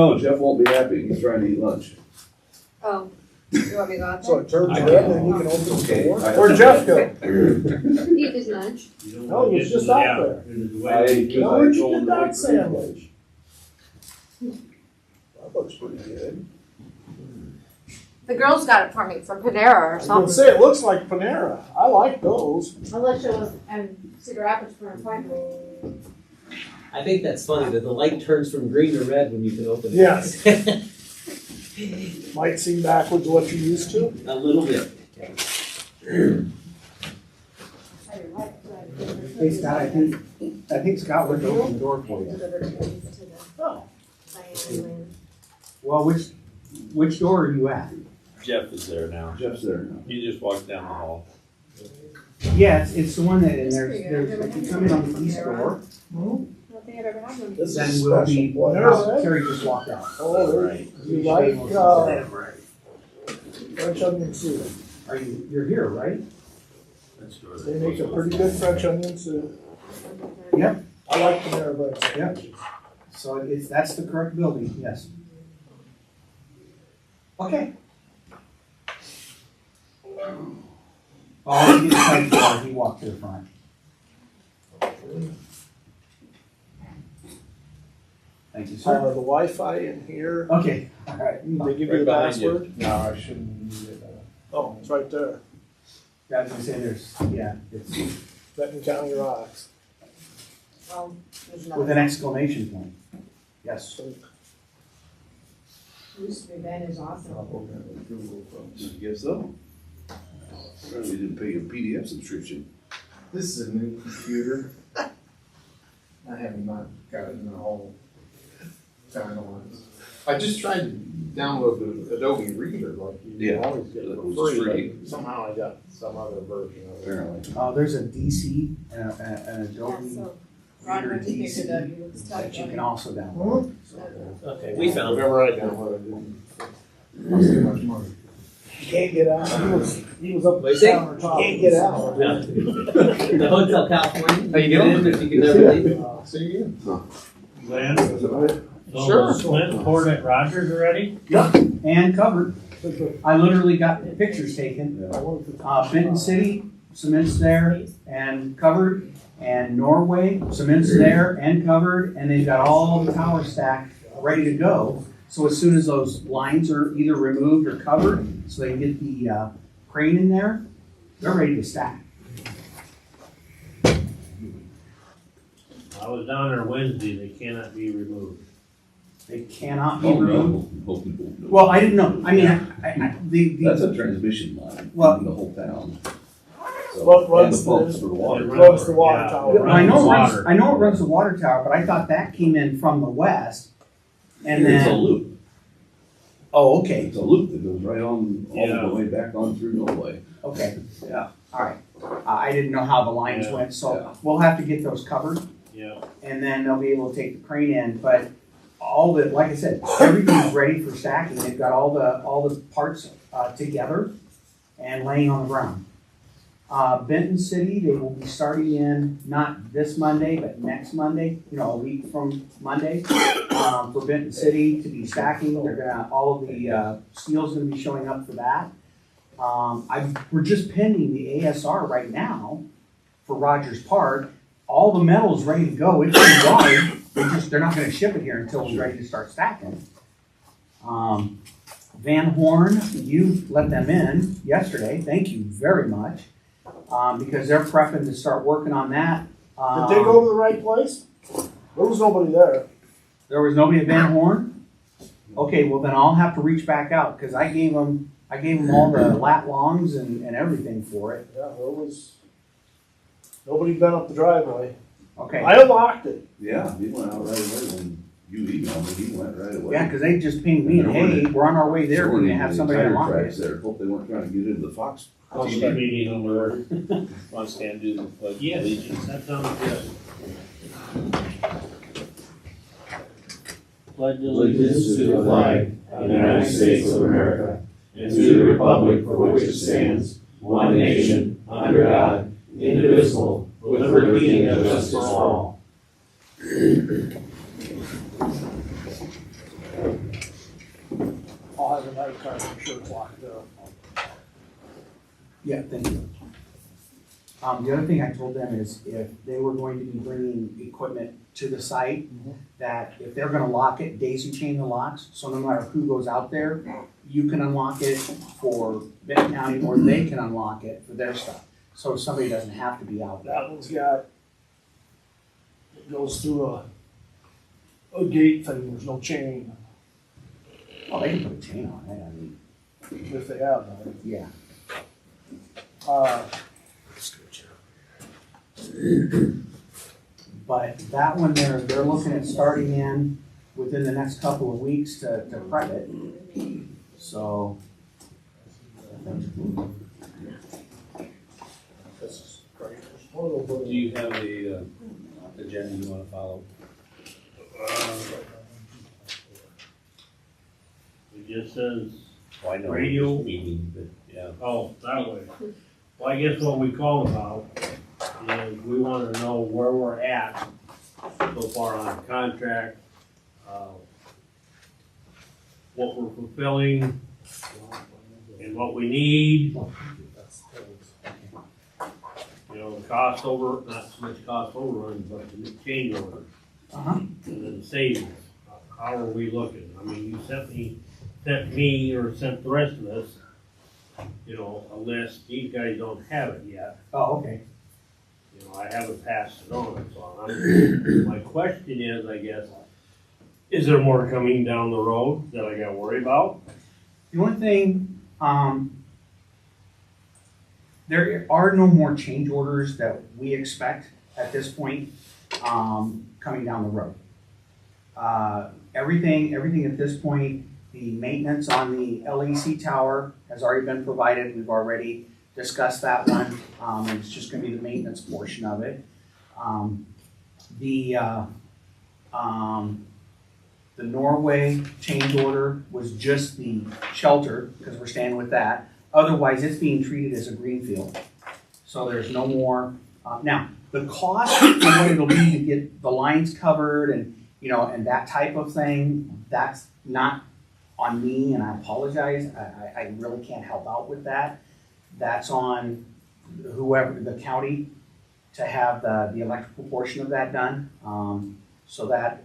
Oh, Jeff won't be happy, he's trying to eat lunch. Oh, you want me to go out So there? it turns red and you can open the Okay. door. Where'd Jeff go? Eat his lunch. No, he was just out there. No, where'd you get that sandwich? That looks pretty good. The girls got it for me from Panera or I was something. gonna say, it looks like Panera. I like those. Unless it was in Cedar Rapids for an appointment. I think that's funny that the light turns from green to red when you can open it. Yes. Might seem backwards what you're used to. A little bit. Hey Scott, I think Scott would open the door for you. Oh. Well, which door are you at? Jeff is there now. Jeff's there now. He just walked down the hall. Yeah, it's the one that, and there's, if you come in on the east door, This then is we'll special. be, What? Terry just walked out. Oh, Right. you like, French onion soup. You're here, right? They make a pretty good French onion soup. Yep. I like Panera bread. Yep. So that's the correct building, yes. Okay. Oh, he didn't play for, he walked to the front. Thank you, sir. The Wi-Fi in here, Okay, all right. they give you Right the behind you. password? No, I shouldn't use it. Oh, it's right there. I was gonna say it's Benton County rocks. Oh, there's with another. an exclamation point. Yes. Used to be Ben is awesome. I guess so. Apparently didn't pay a PDF subscription. This is a new computer. I have not gotten the whole finalized. I just tried to download the Adobe Reader like you Yeah, always get that for was free, free. but somehow I got some other version of it. Apparently. There's a DC and an Adobe So, Ron went to pick it up, you look that you can stuck. also download. Okay, we found it. Whatever I downloaded didn't cost too much money. You can't get out. He was up What the you say? countertop. Can't get out. The Hotel California. How you Get in doing? if you can never leave. See you. Glenn, Is it right? Sure. so Clint poured at Rogers already? And covered. I literally got the pictures taken. Benton City, cement's there and covered, and Norway, cement's there and covered, and they've got all the tower stacked, ready to go. So as soon as those lines are either removed or covered, so they can get the crane in there, they're ready to stack. I was down there Wednesday, they cannot be removed. They cannot be Oh, removed. no. Hope people know. Well, I didn't know. I mean, That's a transmission line, Well- in the whole town. So, What runs and the pumps the- for the water. Runs the water Yeah. tower. I know, Water. I know it runs the water tower, but I thought that came in from the west. And It's a then, loop. oh, okay, It's a loop that goes right on, all Yeah. the way back on through Norway. okay, Yeah. all right. I didn't know how the lines Yeah. went, so Yeah. we'll have to get those covered, Yeah, and then they'll be able to take the crane in, but all the, like I said, everything's ready for stacking. They've got all the parts, together and laying on the ground. Benton City, they will be starting in, not this Monday, but next Monday, a week from Monday. For Benton City to be stacking, all of the, steel's gonna be showing up for that. We're just pending the ASR right now for Rogers Park. All the metal's ready to go, it's in yard, they're not gonna ship it here until we're ready to start stacking. Van Horn, you let them in yesterday, thank you very much, because they're prepping to start working on that. Did they go to the right place? There was nobody there. There was nobody at Van Horn? Okay, well then I'll have to reach back out, cause I gave them all the lat longs and everything for it. Yeah, there was, nobody been up the driveway. Okay, I unlocked it. Yeah, he went out right away when you emailed me, he went right away. yeah, cause they just pinged me and, hey, we're on our way there, So we're gonna the have somebody tire unlock tracks it. there, hope they weren't trying to get into the Fox. I'll start meeting on the road. Want to stand do the pledge of Yes, allegiance? that sounds good. Pledge Allegiance to the flag of the United States of America and to the republic for which it stands, one nation, under God, indivisible, with liberty and justice for all. the nighttime, make sure it's locked up. Yeah, thank you. The other thing I told them is if they were going to be bringing equipment to the site, that if they're gonna lock it, daisy chain the locks, so no matter who goes out there, you can unlock it for Benton County, or they can unlock it for their stuff. So somebody doesn't have to be out there. That one's got, it goes through a gate thing, there's no chain, Oh, they can put a chain on it, I mean, if they have that. yeah. But that one, they're looking at starting in within the next couple of weeks to prep it, so. Do you have a agenda you wanna follow? It just says, Well, I know Radio. it's meeting, but yeah. oh, that way. Well, I guess what we called about is we wanna know where we're at so far on the contract, what we're fulfilling, and what we need. You know, the cost over, not so much cost overruns, but the change orders, Uh-huh. and then the savings. How are we looking? I mean, you sent me, or sent the rest of us, you know, a list. These guys don't have it yet. Oh, okay. You know, I haven't passed it on, so my question is, I guess, is there more coming down the road that I gotta worry about? The only thing, there are no more change orders that we expect at this point, coming down the road. Everything at this point, the maintenance on the LEC tower has already been provided. We've already discussed that one. And it's just gonna be the maintenance portion of it. The Norway change order was just the shelter, because we're staying with that. Otherwise, it's being treated as a greenfield. So there's no more, now, the cost of what it'll be to get the lines covered and, you know, and that type of thing, that's not on me, and I apologize. I really can't help out with that. That's on whoever, the county, to have the electrical portion of that done. So that,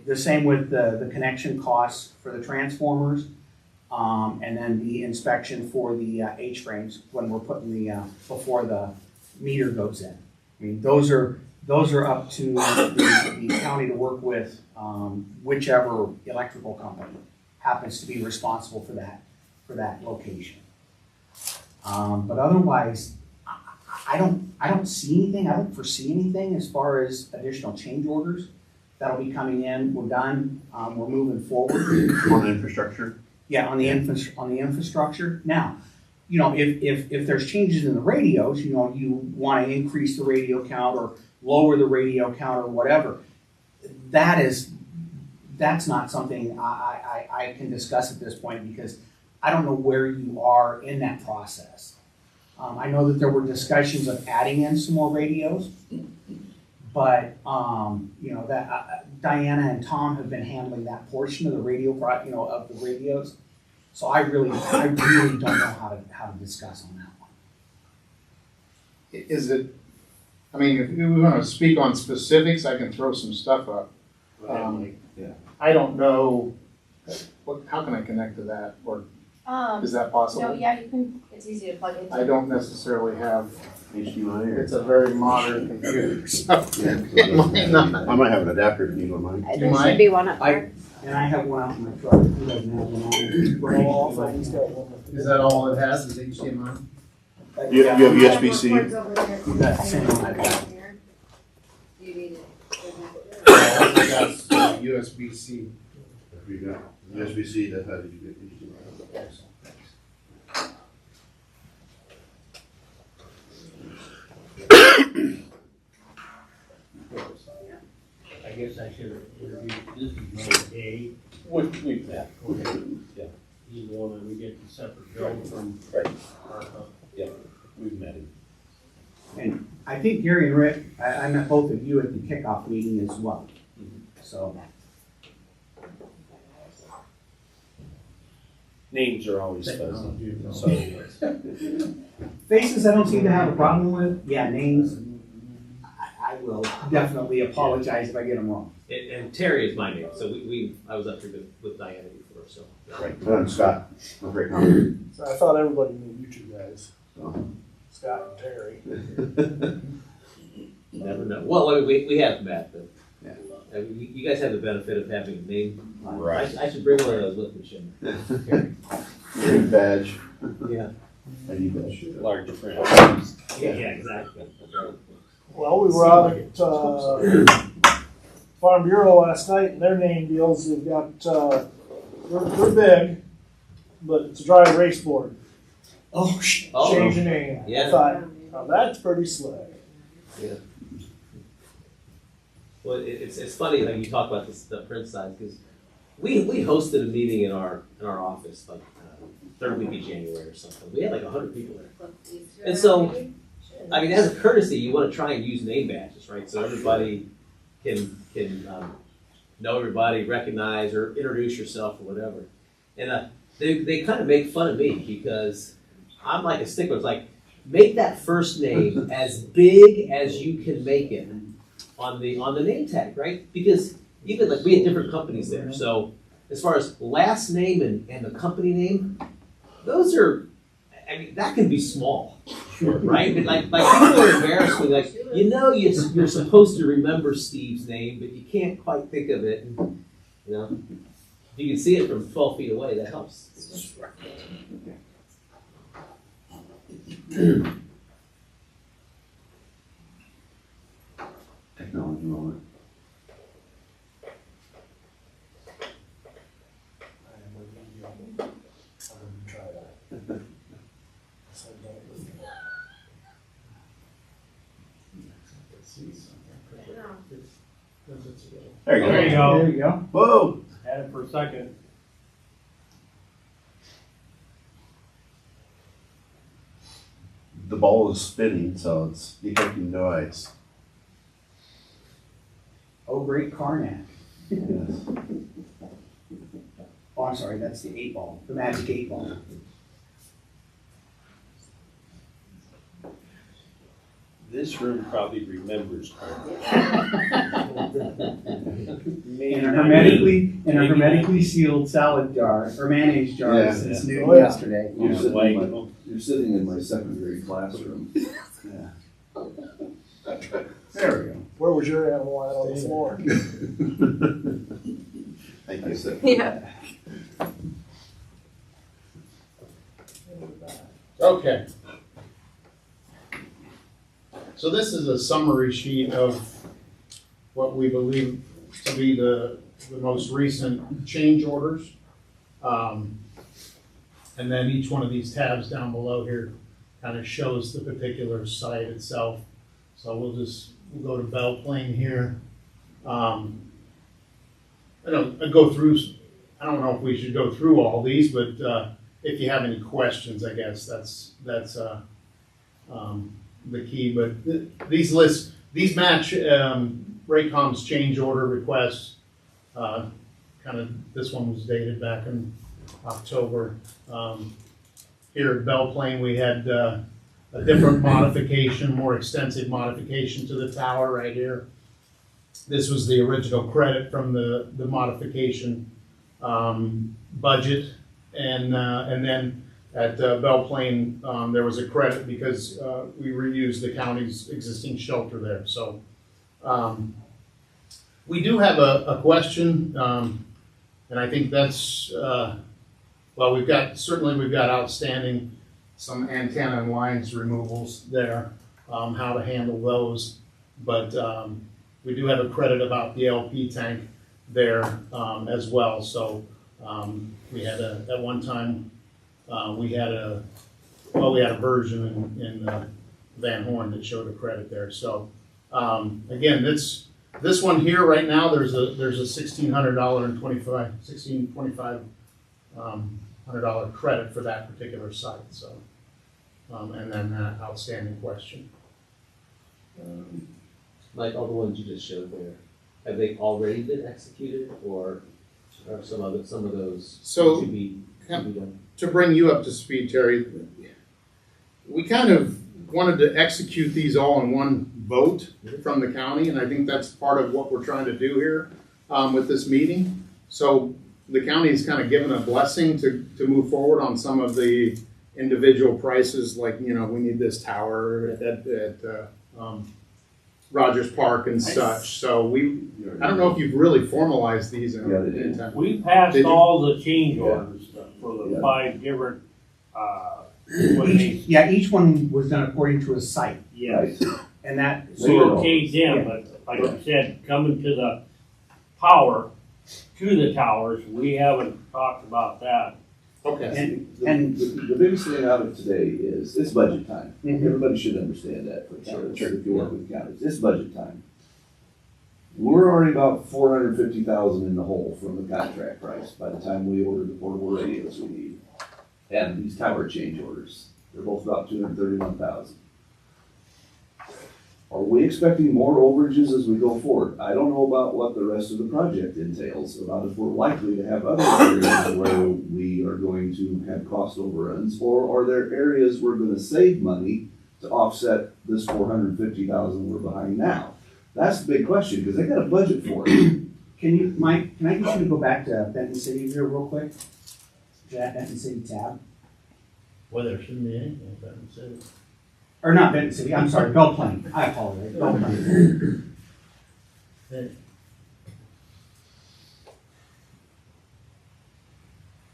the same with the connection costs for the transformers, and then the inspection for the H-frames when we're putting before the meter goes in. I mean, those are up to the county to work with, whichever electrical company happens to be responsible for that location. But otherwise, I don't see anything, I don't foresee anything as far as additional change orders that'll be coming in. We're done, we're moving forward. On infrastructure? Yeah, on the infrastructure. Now, you know, if there's changes in the radios, you know, you wanna increase the radio count or lower the radio count or whatever, that's not something I can discuss at this point, because I don't know where you are in that process. I know that there were discussions of adding in some more radios, but, you know, that, Diana and Tom have been handling that portion of the radio, of the radios. So I really don't know how to discuss on that one. Is it, I mean, if we want to speak on specifics, I can throw some stuff up. I don't know, how can I connect to that, or is that possible? No, yeah, you can, it's easy to plug into. I don't necessarily have, HDMI or? it's a very modern computer, so Yeah, it might not. I might have an adapter if you need one, mine. There might. should be one up there. And I have one out in my truck, who doesn't have one on. Is that all it has, is HDMI? You have USB-C? That same one I've got. Do you need it? That's USB-C. If you got USB-C, that has you get HDMI. I guess I should have interviewed, this is my day. We've met. Okay. Yeah. He's the one that we get the separate bill from. Right. Our, We've met him. And I think Gary and Rick, I met both of you at the kickoff meeting as well. So, Names are always fuzzy, so. Faces I don't seem to have a problem with. Yeah, names, I will definitely apologize if I get them wrong. And Terry is my name, so I was up here with Diana before, so. Right, and Scott, we're great number. So I thought everybody knew you two guys, So, Scott and Terry. You never know. Well, we have met, but. Yeah. I mean, you guys have the benefit of having a name. Right. I should bring one of those with me, shouldn't Name badge, I? Yeah. ID badge. Large print. Yeah, exactly. Well, we were out at, Farm Bureau last night, and their name deals, they've got, they're big, but it's a dry erase board. Oh, Change the name. Yeah. I thought, now that's pretty slick. Yeah. Well, it's funny how you talk about the print size, because we hosted a meeting in our office like third week of January or something. We had like 100 people there. And so, I mean, as a courtesy, you want to try and use name badges, right? So everybody can know everybody, recognize, or introduce yourself or whatever. And they kind of make fun of me because I'm like a stickler. It's like, make that first name as big as you can make it on the name tag, right? Because even like we had different companies there. So as far as last name and the company name, those are, I mean, that can be small, right? But like people are embarrassed with like, you're supposed to remember Steve's name, but you can't quite think of it. And, if you can see it from 12 feet away, that helps. Technology moment. There you go. There you go. There you go. Whoa! Had it for a second. The ball is spinning, so it's detecting noise. Oh, great Karnak. Yes. Oh, I'm sorry, that's the 8-ball, the magic 8-ball. This room probably remembers Carmen. In a hermetically sealed salad jar, or mayonnaise jar Yeah. since noon Oh, yeah. yesterday. You're sitting in my second grade classroom. Yeah. There we go. Where was your animal at on the floor? Thank you, sir. Yeah. Okay. So this is a summary sheet of what we believe to be the most recent change orders. And then each one of these tabs down below here kind of shows the particular site itself. So we'll go to Belle Plaine here. I go through, I don't know if we should go through all these, but if you have any questions, I guess that's the key. But these lists, these match Raycom's change order requests. This one was dated back in October. Here at Belle Plaine, we had a different modification, more extensive modification to the tower right here. This was the original credit from the modification budget, and then at Belle Plaine there was a credit because we reused the county's existing shelter there. So we do have a question, and I think that's well, we've got outstanding some antenna and lines removals there, how to handle those, but we do have a credit about the LP tank there as well. So we had at one time we had a version in Van Horn that showed a credit there. So again, this one here right now, there's a $1,625 credit for that particular site. So and then that outstanding question. Like all the ones you just showed there, have they already been executed, or or some of those So- to be done. To bring you up to speed, Terry, we kind of wanted to execute these all in one vote from the county, and I think that's part of what we're trying to do here with this meeting. So the county's kind of given a blessing to move forward on some of the individual prices, like, we need this tower at Rogers Park and such. So I don't know if you've really formalized these in time. We passed Did you? all the change Yeah. orders for the Yeah. 5 different, what they, Yeah, each one was done according to a site, yes. and that, We okayed them, but like you said, coming to the power, to the towers, we haven't talked about that. Okay. And- The biggest thing out of today is, it's budget time. Mhm. Everybody should understand that for counties, if you work with counties, it's budget time. We're already about 450,000 in the hole from the contract price by the time we order the portable radios we need. And these tower change orders, they're both about 231,000. Are we expecting more overages as we go forward? I don't know about what the rest of the project entails, about if we're likely to have other areas where we are going to have cost overruns, or are there areas we're gonna save money to offset this 450,000 we're behind now? That's the big question, because they got a budget for it. Mike, can I get you to go back to Benton City here real quick? That Benton City tab, Well, there shouldn't be anything, but instead or not Benton City, I'm sorry, Belle Plaine, I apologize, Belle Plaine.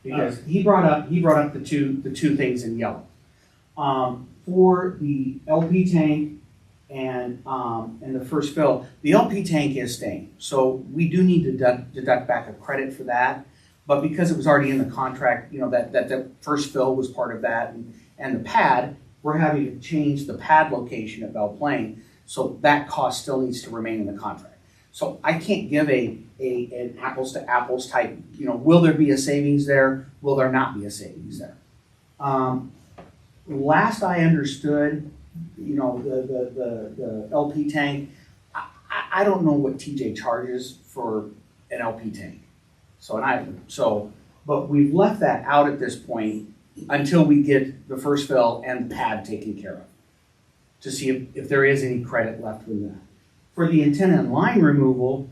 Because he brought up the two things in yellow. For the LP tank and the first fill, the LP tank is staying. So we do need to deduct back a credit for that. But because it was already in the contract, that first fill was part of that, and the pad, we're having to change the pad location at Belle Plaine, so that cost still needs to remain in the contract. So I can't give an apples to apples type, will there be a savings there? Will there not be a savings there? Last I understood, the LP tank, I don't know what TJ charges for an LP tank. But we've left that out at this point until we get the first fill and the pad taken care of, to see if there is any credit left with that. For the antenna and line removal,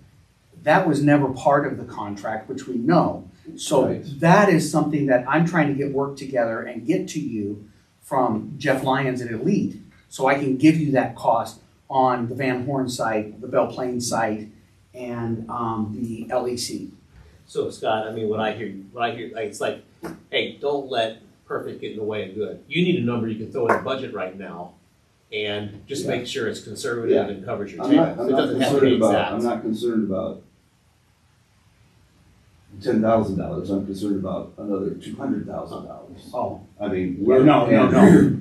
that was never part of the contract, which we know. So Right. that is something that I'm trying to get work together and get to you from Jeff Lyons at Elite, so I can give you that cost on the Van Horn site, the Belle Plaine site, and the LEC. So Scott, I mean, what I hear, like, it's like, hey, don't let perfect get in the way of good. You need a number you can throw in a budget right now, and just make sure it's conservative Yeah. and covers your I'm not, tail. I'm It not doesn't have to concerned be about, exact. I'm not concerned about $10,000, I'm concerned about another $200,000. Oh, I mean, no.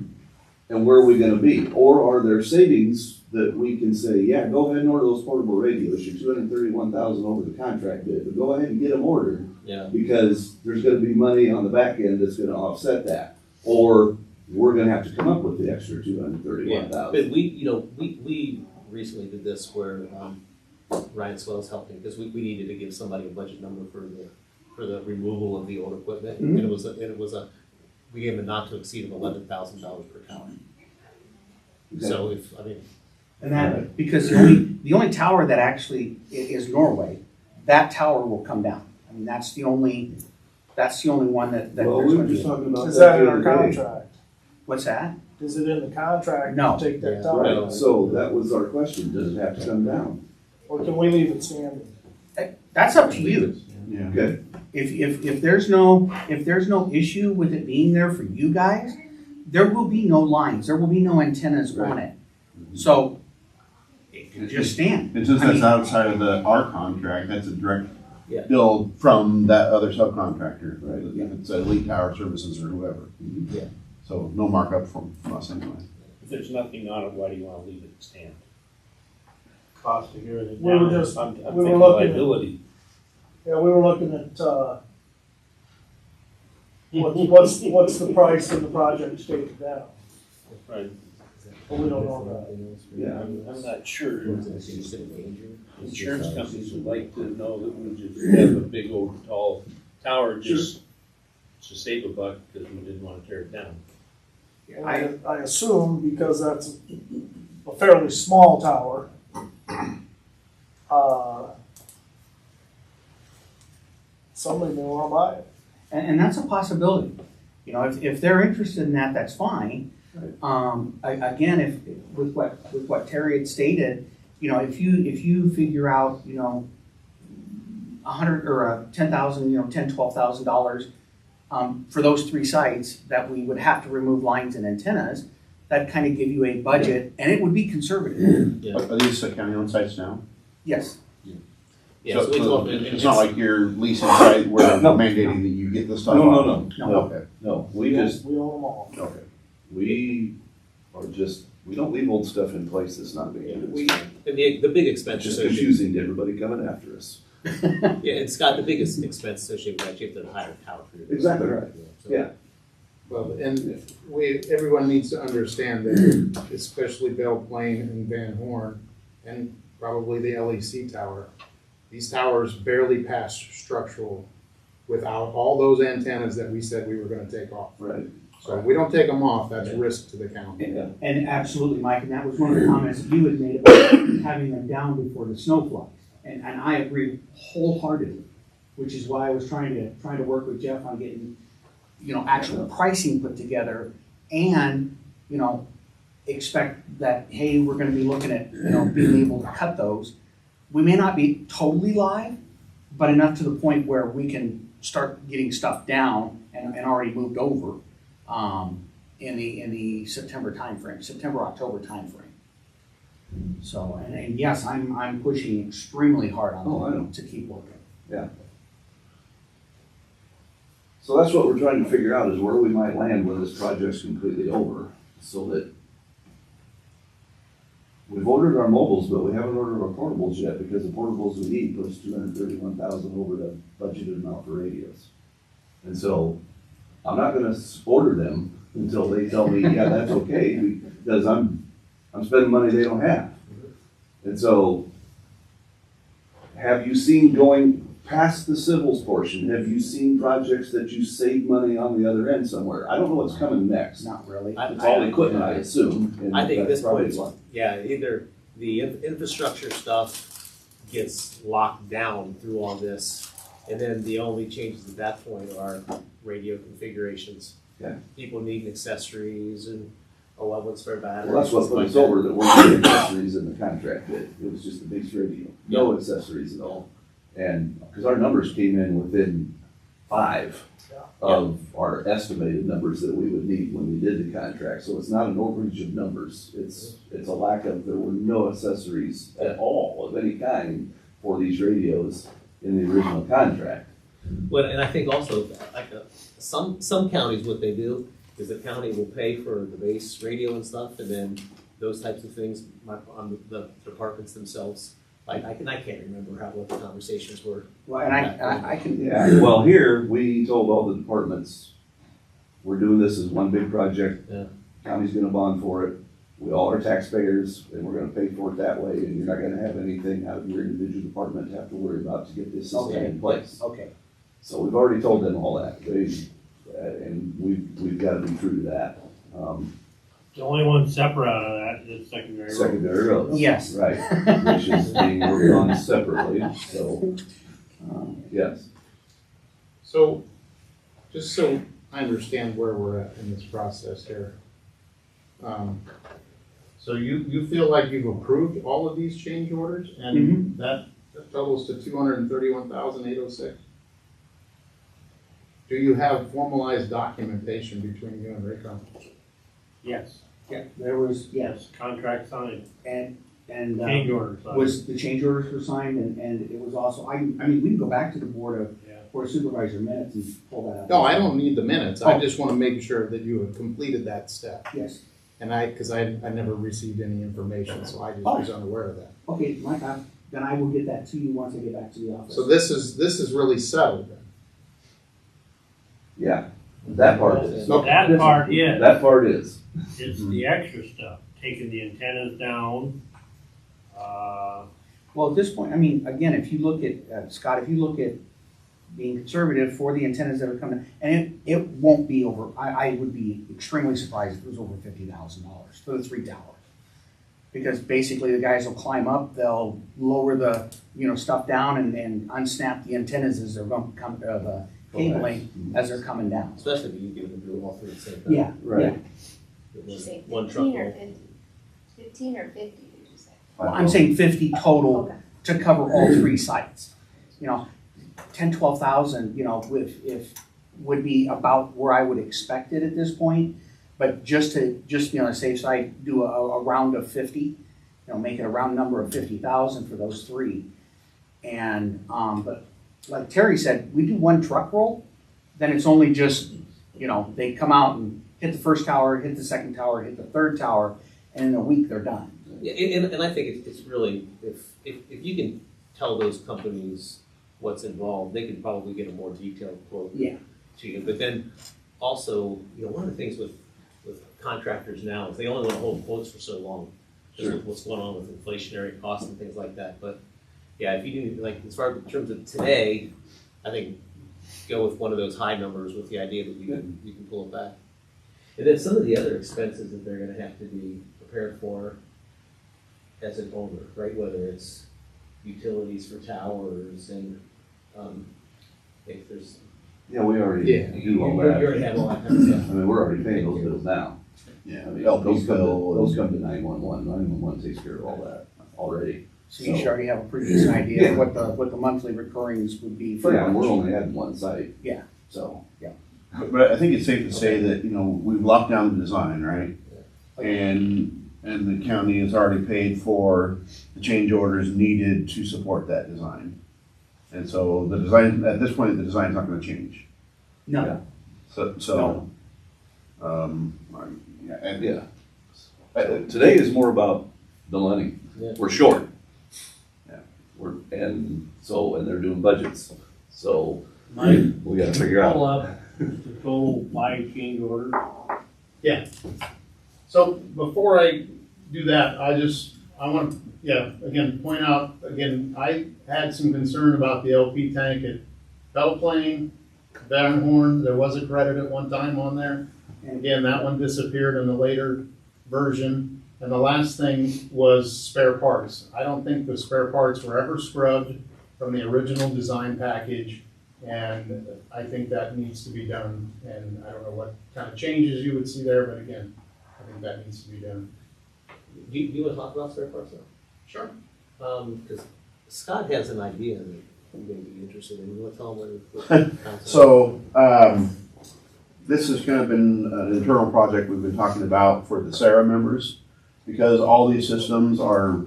And where are we gonna be? Or are there savings that we can say, yeah, go ahead and order those portable radios, you're 231,000 over the contract bid, but go ahead and get them ordered, Yeah. because there's gonna be money on the back end that's gonna offset that. Or we're gonna have to come up with the extra 231,000. But we recently did this where, Ryan Swell's helping, because we needed to give somebody a budget number for the removal of the old equipment. Mhm. And it was a, we gave him a not to exceed of $11,000 per tower. Okay. So And that, because the only tower that actually is Norway, that tower will come down. I mean, that's the only one that Well, there's we gonna were just be. talking about Is that that in the our other day. contract? What's that? Is it in the contract No. to take that Yeah. tower? Right, so that was our question, does it have to come down? Or can we leave it standing? That's up to you. Yeah. Okay, If there's no issue with it being there for you guys, there will be no lines, there will be no antennas on it. So it can just stand. And since I mean- that's outside of our contract, that's a direct Yeah. bill from that other subcontractor, Right. if it's Elite Tower Services or whoever. Yeah. So no markup from us anyway. If there's nothing on it, why do you wanna leave it stand? cost to hear it We were down. just, I'm we were thinking looking at, liability. yeah, we were looking at, what's the price of the project to take it down? Right. But we don't know that. Yeah. I'm not sure. Danger. Insurance companies would like to know that we just have a big old tall tower just to save a buck because we didn't want to tear it down. I assume because that's a fairly small tower, somebody may wanna buy it. And that's a possibility. You know, if they're interested in that, that's fine. Again, if, with what Terry had stated, you know, if you figure out, you know, $12,000, for those 3 sites that we would have to remove lines and antennas, that kind of give you a budget, and it would be conservative. Are these county-owned sites now? Yes. Yeah, so It's not like you're leasing site where they're mandating that you get the stuff No, on? no. Okay, No, we We own just, them all. okay. we are just, we don't leave old stuff in place that's not being used. And the big It's expense just associated, confusing to everybody coming after us. yeah, and Scott, the biggest expense associated with that, you have to hire a tower crew. Exactly right. So- Yeah. Well, and everyone needs to understand that, especially Belle Plaine and Van Horn, and probably the LEC tower, these towers barely pass structural without all those antennas that we said we were gonna take off. Right. So if we don't take them off, that's risk to the county. Yeah. And absolutely, Mike, and that was one of the comments that you had made about having them down before the snow flies. And I agree wholeheartedly, which is why I was trying to work with Jeff on getting, you know, actual pricing put together and, you know, expect that, hey, we're gonna be looking at, you know, being able to cut those. We may not be totally live, but enough to the point where we can start getting stuff down and already moved over, in the September timeframe, September-October timeframe. So, and yes, I'm pushing extremely hard on Oh, I know. them to keep working. So that's what we're trying to figure out is where we might land when this project's completely over, so that we've ordered our mobiles, but we haven't ordered our portables yet, because the portables we need puts 231,000 over the budgeted amount for radios. And so, I'm not gonna order them until they tell me, yeah, that's okay, because I'm spending money they don't have. And so, have you seen going past the civils portion, have you seen projects that you save money on the other end somewhere? I don't know what's coming next. Not really. It's all equipment, I assume. and I think at that's this point, probably it's- yeah, either the infrastructure stuff gets locked down through all this, and then the only changes at that point are radio configurations. Yeah. People need accessories and, oh, I want spare batteries. Well, that's what stuff put like us that. over, that we're getting accessories in the contract bid. It was just the base radio, no accessories at all. And, because our numbers came in within 5 of our estimated numbers that we would need when we did the contract. So it's not an overreach of numbers. It's a lack of, there were no accessories at all of any kind for these radios in the original contract. Well, and I think also, like, some counties, what they do is the county will pay for the base radio and stuff, and then those types of things, on the departments themselves. Like, I can't remember what the conversations were. Well, and I can. Yeah, well, here, we told all the departments, we're doing this as one big project. Yeah. County's gonna bond for it. We all are taxpayers, and we're gonna pay for it that way, and you're not gonna have anything out of your individual department to have to worry about to get this system in place. Okay. So we've already told them all that, and we've gotta be true to that. The only one separate out of that is secondary road. Secondary roads. Yes. Right, which is being worked on separately, so, yes. So, just so I understand where we're at in this process here. So you feel like you've approved all of these change orders and that totals to 231,806? Do you have formalized documentation between you and Raycom? Yes, Yeah, there was, yes, contract signed, and change order signed. was the change orders were signed, and it was also, I mean, we can go back to the board of supervisor minutes and pull that up. No, I don't need the minutes. I just want to make sure that you have completed that step. Yes. And because I never received any information, so I just was unaware of that. Okay, Mike, then I will get that to you once I get back to the office. So this is really settled then? Yeah, that part is. That part is, That part is. it's the extra stuff. taking the antennas down. Well, at this point, I mean, again, if you look at, Scott, if you look at being conservative for the antennas that are coming, and it won't be over, I would be extremely surprised if it was over $50,000 for the 3 towers. Because basically the guys will climb up, they'll lower the, stuff down and unsnap the antennas as they're going to come, the cabling as they're coming down. Especially if you get them to do all three at the same time. Yeah, Right. yeah. Did you say One truck 15 or roll. 50? 15 or 50, did you say? Well, I'm saying 50 total Okay. to cover all 3 sites. 10, 12,000, if would be about where I would expect it at this point. But just be on the safe side, do a round of 50, make it a round number of 50,000 for those 3. And, but like Terry said, we do 1 truck roll, then it's only just, they come out and hit the first tower, hit the second tower, hit the third tower, and in a week they're done. Yeah, and I think it's really, if you can tell those companies what's involved, they can probably get a more detailed quote Yeah. to you. But then also, one of the things with contractors now is they only want to hold quotes for so long. Just with what's going on with inflationary costs and things like that. But yeah, if you do, like, as far as in terms of today, I think go with one of those high numbers with the idea that you can pull it back. And then some of the other expenses that they're gonna have to be prepared for as an owner, right? Whether it's utilities for towers and, if there's. Yeah, we already do all You that. already have all that kind of stuff. I mean, we're already paying those bills now. Yeah, I mean, LP those bill. come to 911. 911 takes care of all that already. So you should already have a pretty decent idea of what the monthly recurrings would be for. Yeah, and we're only adding 1 site. Yeah. So. But I think it's safe to say that, we've locked down the design, right? And the county has already paid for the change orders needed to support that design. And so the design, at this point, the design's not gonna change. No. So, yeah, and Yeah. Today is more about the money. Yeah. We're short. Yeah. And they're doing budgets. So Mike, we gotta figure pull out. up the total 5 change orders. So before I do that, I want to, again, point out, I had some concern about the LP tank at Belle Plaine, Van Horn. There was a credit at one time on there. And again, that one disappeared in the later version. And the last thing was spare parts. I don't think the spare parts were ever scrubbed from the original design package. And I think that needs to be done. And I don't know what kind of changes you would see there, but again, I think that needs to be done. Do you want to talk about spare parts now? Sure. Because Scott has an idea that I'm going to be interested in. You want to tell him what? So, this has kind of been an internal project we've been talking about for the Sarah members, because all these systems are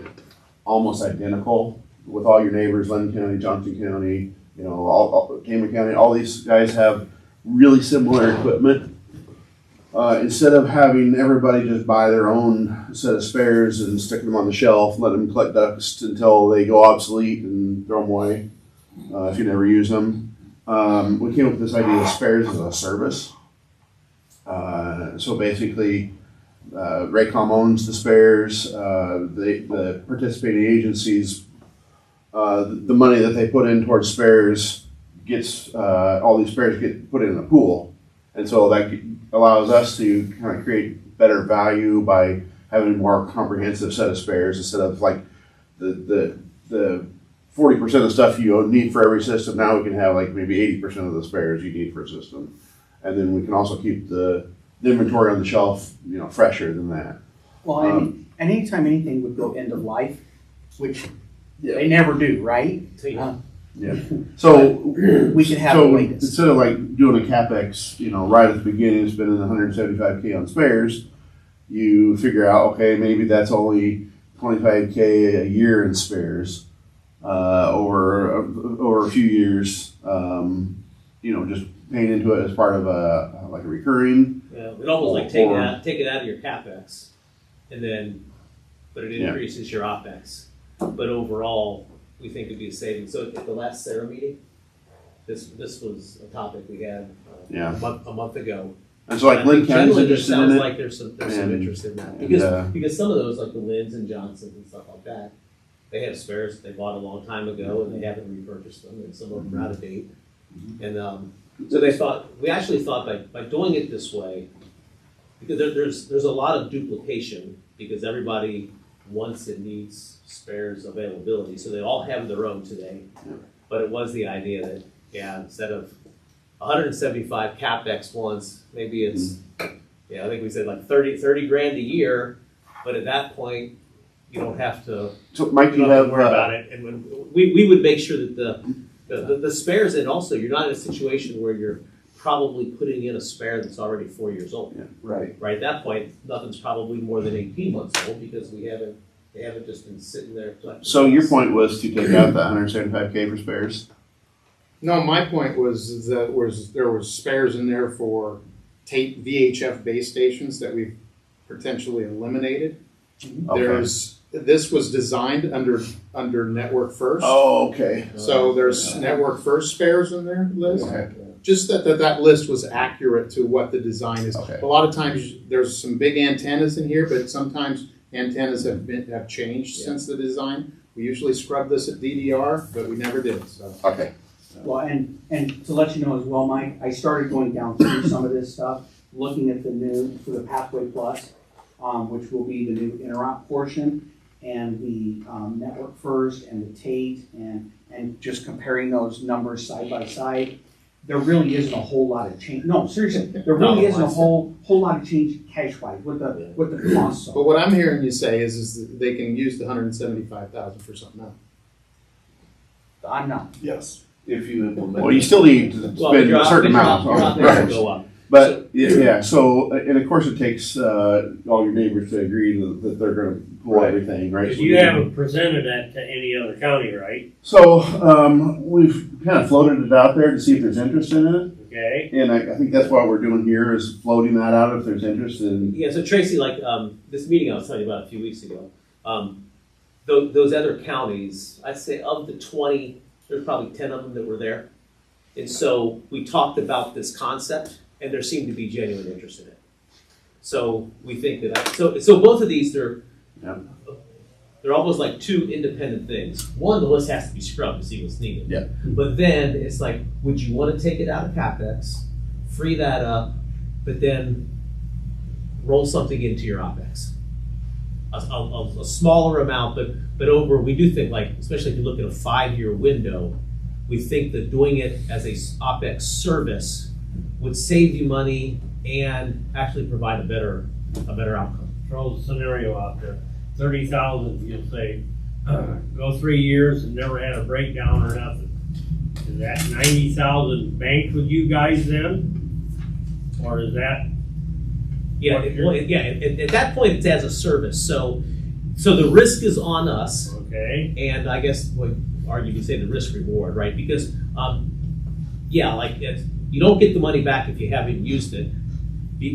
almost identical with all your neighbors, Lynn County, Johnson County, all Cayman County, all these guys have really similar equipment. Instead of having everybody just buy their own set of spares and stick them on the shelf, let them collect dust until they go obsolete and throw them away, if you never use them. We came up with this idea of spares as a service. So basically, Raycom owns the spares. The participating agencies, the money that they put in towards spares gets, all these spares get put in a pool. And so that allows us to kind of create better value by having a more comprehensive set of spares instead of like the 40% of stuff you need for every system. Now we can have like maybe 80% of the spares you need for a system. And then we can also keep the inventory on the shelf, fresher than that. Well, and anytime anything would go end of life, which they never do, right? So we can have so the latest. instead of like doing a CapEx, right at the beginning, spending $175K on spares, you figure out, okay, maybe that's only $25K a year in spares, over a few years, just paying into it as part of a recurring. Yeah, it almost like take it out of your CapEx, but it increases your OpEx. But overall, we think it'd be a savings. So at the last Sarah meeting, this was a topic we had a month ago. And so like Lynn County's Generally, there interested in sounds it. like there's some And- interest in that, and, because some of those, like the Lynn's and Johnsons and stuff like that, they have spares that they bought a long time ago and they haven't repurchased them, and some of them are out of date. And, so we actually thought by doing it this way, because there's a lot of duplication, because everybody wants and needs spares availability, so they all have their own today. But it was the idea that, instead of 175 CapEx ones, maybe it's, I think we said like 30 grand a year, but at that point, you don't have to, So Mike, you you don't have have, to worry about it. And when, we would make sure that the spares, and also you're not in a situation where you're probably putting in a spare that's already 4 years old. Right. Right, at that point, nothing's probably more than 18 months old, because they haven't just been sitting there collecting. so your point was to take out the 175K for spares? No, my point was that there was spares in there for tape VHF base stations that we've potentially eliminated. Okay. This was designed under Network First. Oh, okay. So there's Network First spares in there list. Okay. Just that list was accurate to what the design is. Okay. A lot of times there's some big antennas in here, but sometimes antennas have changed since the design. We usually scrub this at DDR, but we never did. So. Okay. Well, and to let you know as well, Mike, I started going down through some of this stuff, looking at the new, for the Pathway Plus, which will be the new interop portion, and the Network First and the Tate, and just comparing those numbers side by side. There really isn't a whole lot of change. No, seriously, there really isn't a whole lot of change cash-wise with the costs. But what I'm hearing you say is that they can use the 175,000 for something else. I'm not. Yes. If you implement. Well, you still need to spend a certain amount. Your OpEx will go up. But, so, and of course it takes, all your neighbors to agree that they're gonna pull everything, right? Because you haven't presented that to any other county, right? So, we've kind of floated it out there to see if there's interest in it. Okay, And I think that's what we're doing here, is floating that out if there's interest in. Yeah, so Tracy, like, this meeting I was telling you about a few weeks ago, those other counties, I'd say of the 20, there's probably 10 of them that were there. And so we talked about this concept, and there seemed to be genuine interest in it. So we think that, so both of these, they're almost like two independent things. One, the list has to be scrubbed to see what's needed. Yeah. But then it's like, would you want to take it out of CapEx, free that up, but then roll something into your OpEx? A smaller amount, but over, we do think, like, especially if you look at a 5-year window, we think that doing it as a OpEx service would save you money and actually provide a better outcome. throw the scenario out there. 30,000, you'll say, go 3 years and never had a breakdown or nothing. Is that 90,000 banked with you guys then? Or is that? Yeah, at that point, it's as a service. So the risk is on us. Okay. And I guess you could say the risk reward, right? Because, you don't get the money back if you haven't used it.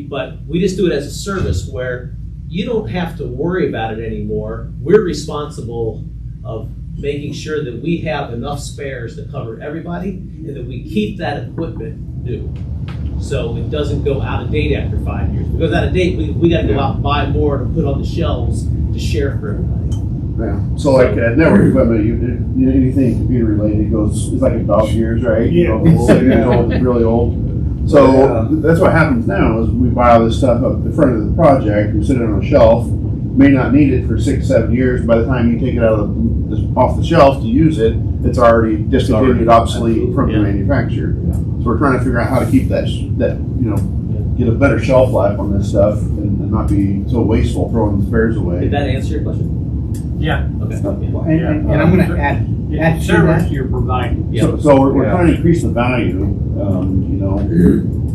But we just do it as a service where you don't have to worry about it anymore. We're responsible of making sure that we have enough spares to cover everybody and that we keep that equipment new. So it doesn't go out of date after 5 years. If it goes out of date, we got to go out and buy more to put on the shelves to share for everybody. Yeah. So like network equipment, you anything computer related goes, it's like a dog years, right? Yeah. It's really old. So that's what happens now is we buy all this stuff up at the front of the project, we sit it on a shelf, may not need it for 6-7 years. By the time you take it out of off the shelf to use it, it's already discontinued, obsolete from the manufacturer. So we're trying to figure out how to keep that get a better shelf life on this stuff and not be so wasteful throwing the spares away. Did that answer your question? Yeah. Okay. And I'm going to add to Service that. you're providing. Yeah. So we're trying to increase the value,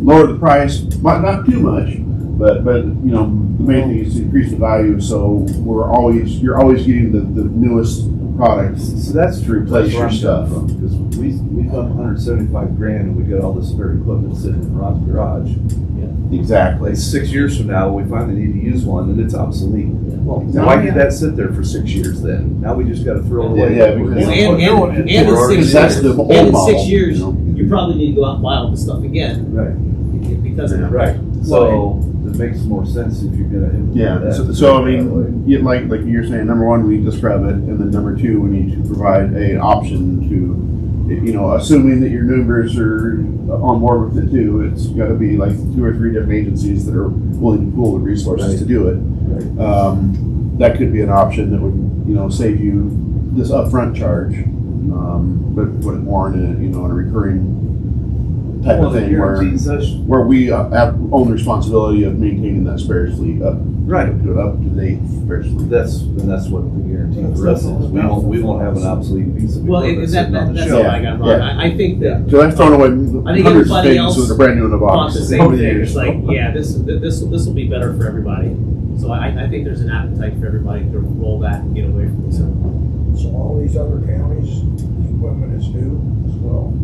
lower the price, not too much, but the main thing is to increase the value. So you're always getting the newest products. So that's to replace your stuff. Because we dump 175 grand and we got all this spare equipment sitting in Rod's garage. Exactly. Like 6 years from now, we finally need to use one and it's obsolete. Well, Exactly. why did that sit there for 6 years then? Now we just got to throw it away. Yeah, because And in 6 that's the old and in model, 6 years, you know. you probably need to go out and buy all this stuff again. Right. because of that. Right, so it makes more sense if you're gonna implement Yeah, that. so I mean, like you're saying, number one, we describe it, and then number two, we need to provide a option to, you know, assuming that your neighbors are on board with it too, it's gotta be like 2 or 3 different agencies that are willing to pool the resources to do it. Right. That could be an option that would, you know, save you this upfront charge, but put it more in a, you know, in a recurring type Well, of the thing guarantees us, where we have own the responsibility of maintaining that spares fleet up to date spares fleet. that's what the guarantee for us is. We won't have an obsolete piece of Well, equipment sitting on the that's shelf. what I got wrong. Yeah. I think that So I've thrown away I think hundreds of everybody things else that are brand new in the thought box. the same over the thing. years. It's like, yeah, this will be better for everybody. So I think there's an appetite for everybody to roll that and get away from this. So all these other counties, equipment is new as well.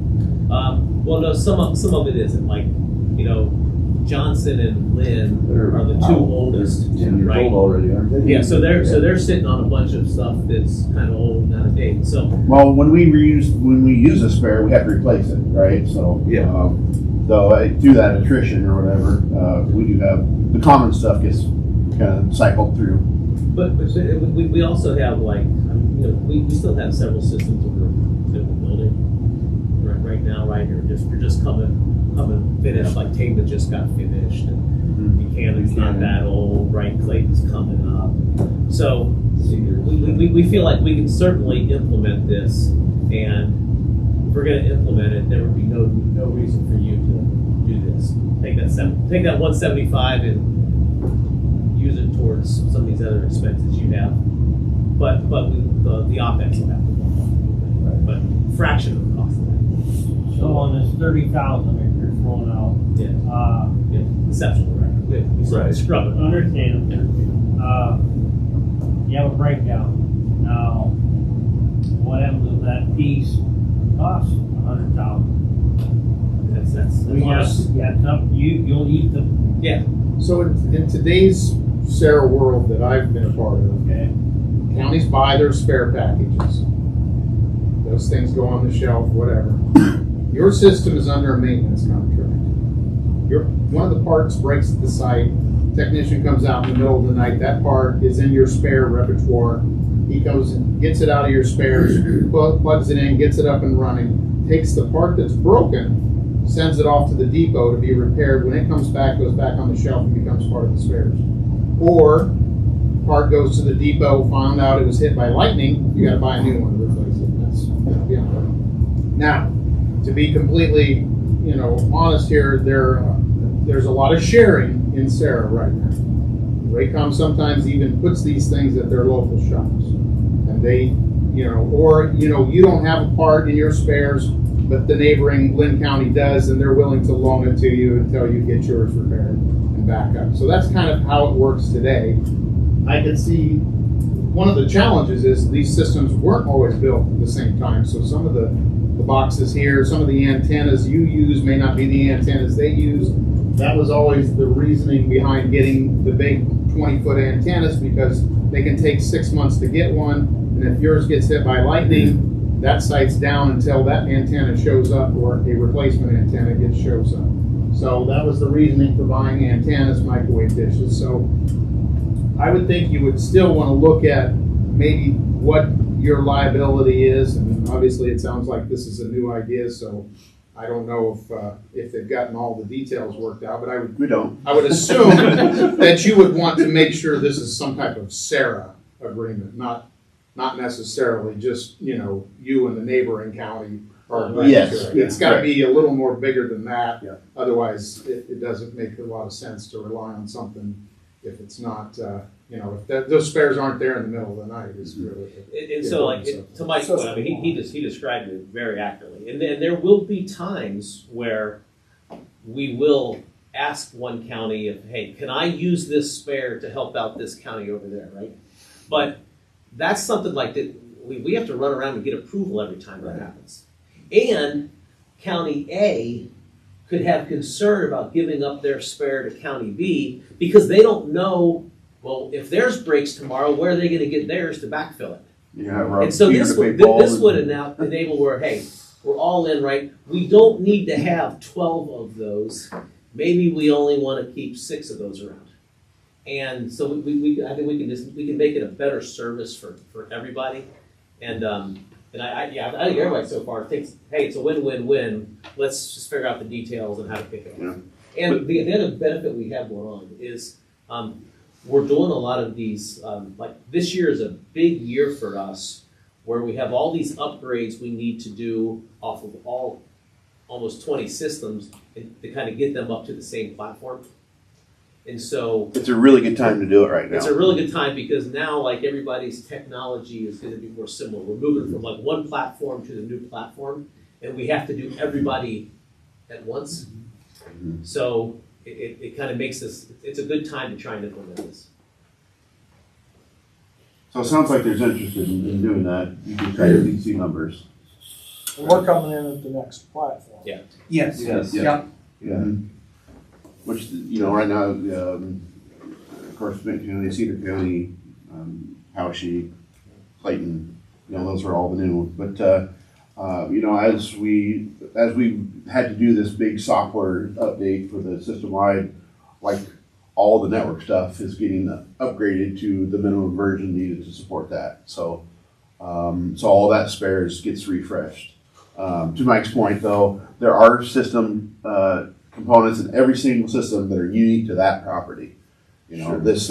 Well, no, some of it isn't. Like, you know, Johnson and Lynn They're are the two oldest, 10 years right? old already, aren't they? Yeah, so they're sitting on a bunch of stuff that's kind of old and out of date. So Well, when we use a spare, we have to replace it, right? So Yeah. though through that attrition or whatever, we do have the common stuff gets kind of cycled through. But we also have like, I mean, you know, we still have several systems that we're building right now, right? You're just coming finished, like Tama just got finished, and Buchanan's not that old, right? Clayton's coming up. So we feel like we can certainly implement this, and if we're gonna implement it, there would be no reason for you to do this. Take that 175 and use it towards some of these other expenses you have. But the OpEx will have to go up, but fraction of the cost of that. So on this 30,000 that you're throwing out, Yeah, exceptional, right? We Right. scrub it. understand, you have a breakdown. Now, what happens if that piece costs 100,000? That's We honest. got some, you'll eat the, Yeah, So in today's Sarah world that I've been a part of, okay? counties buy their spare packages. Those things go on the shelf, whatever. Your system is under a maintenance contract. One of the parts breaks at the site, technician comes out in the middle of the night, that part is in your spare repertoire. He goes and gets it out of your spares, plugs it in, gets it up and running, takes the part that's broken, sends it off to the depot to be repaired. When it comes back, goes back on the shelf and becomes part of the spares. Or part goes to the depot, found out it was hit by lightning, you gotta buy a new one to replace it. That's, yeah. Now, to be completely, honest here, there's a lot of sharing in Sarah right now. Raycom sometimes even puts these things at their local shops. And they, you don't have a part in your spares, but the neighboring Lynn County does, and they're willing to loan it to you until you get yours repaired and back up. So that's kind of how it works today. I can see one of the challenges is these systems weren't always built at the same time. So some of the boxes here, some of the antennas you use may not be the antennas they use. That was always the reasoning behind getting the big 20-foot antennas, because they can take 6 months to get one. And if yours gets hit by lightning, that site's down until that antenna shows up, or a replacement antenna shows up. So that was the reasoning for buying antennas, microwave dishes. So I would think you would still want to look at maybe what your liability is, and obviously it sounds like this is a new idea, so I don't know if they've gotten all the details worked out, but We don't. I would assume that you would want to make sure this is some type of SARA agreement, not necessarily just, you and the neighboring county are agreeing Yes, to it. yeah, It's gotta right. be a little more bigger than that. Yeah. Otherwise, it doesn't make a lot of sense to rely on something if it's not, if those spares aren't there in the middle of the night, is really. and so like to Mike's point, I mean, he described it very accurately, and then there will be times where we will ask one county if, hey, can I use this spare to help out this county over there, right? But that's something like that we have to run around and get approval every time that happens. And County A could have concern about giving up their spare to County B because they don't know, well, if theirs breaks tomorrow, where are they going to get theirs to backfill it? Yeah, And so this would enable where, hey, we're all in, right? We don't need to have 12 of those. maybe we only want to keep 6 of those around. And so I think we can make it a better service for everybody. And I think everybody so far thinks, hey, it's a win-win-win. Let's just figure out the details and how to pick it up. Yeah. And the other benefit we have going on is we're doing a lot of these, like this year is a big year for us where we have all these upgrades we need to do off of almost 20 systems to kind of get them up to the same platform. And so It's a really good time to do it right now. it's a really good time because now like everybody's technology is going to be more similar. We're moving from like one platform to the new platform, and we have to do everybody at once. So it kind of makes this, it's a good time to try and implement this. So it sounds like there's interest in doing that. You can try to see numbers. And we're coming in at the next platform. Yeah. Yes. Yes. Yep. Yeah. Which, you know, right now, of course, Benton County, Cedar County, Howshie, Clayton, you know, those are all the new ones. But, you know, as we had to do this big software update for the system-wide, like all the network stuff is getting upgraded to the minimum version needed to support that. So, so all that spares gets refreshed. To Mike's point, though, there are system components in every single system that are unique to that property. You know, this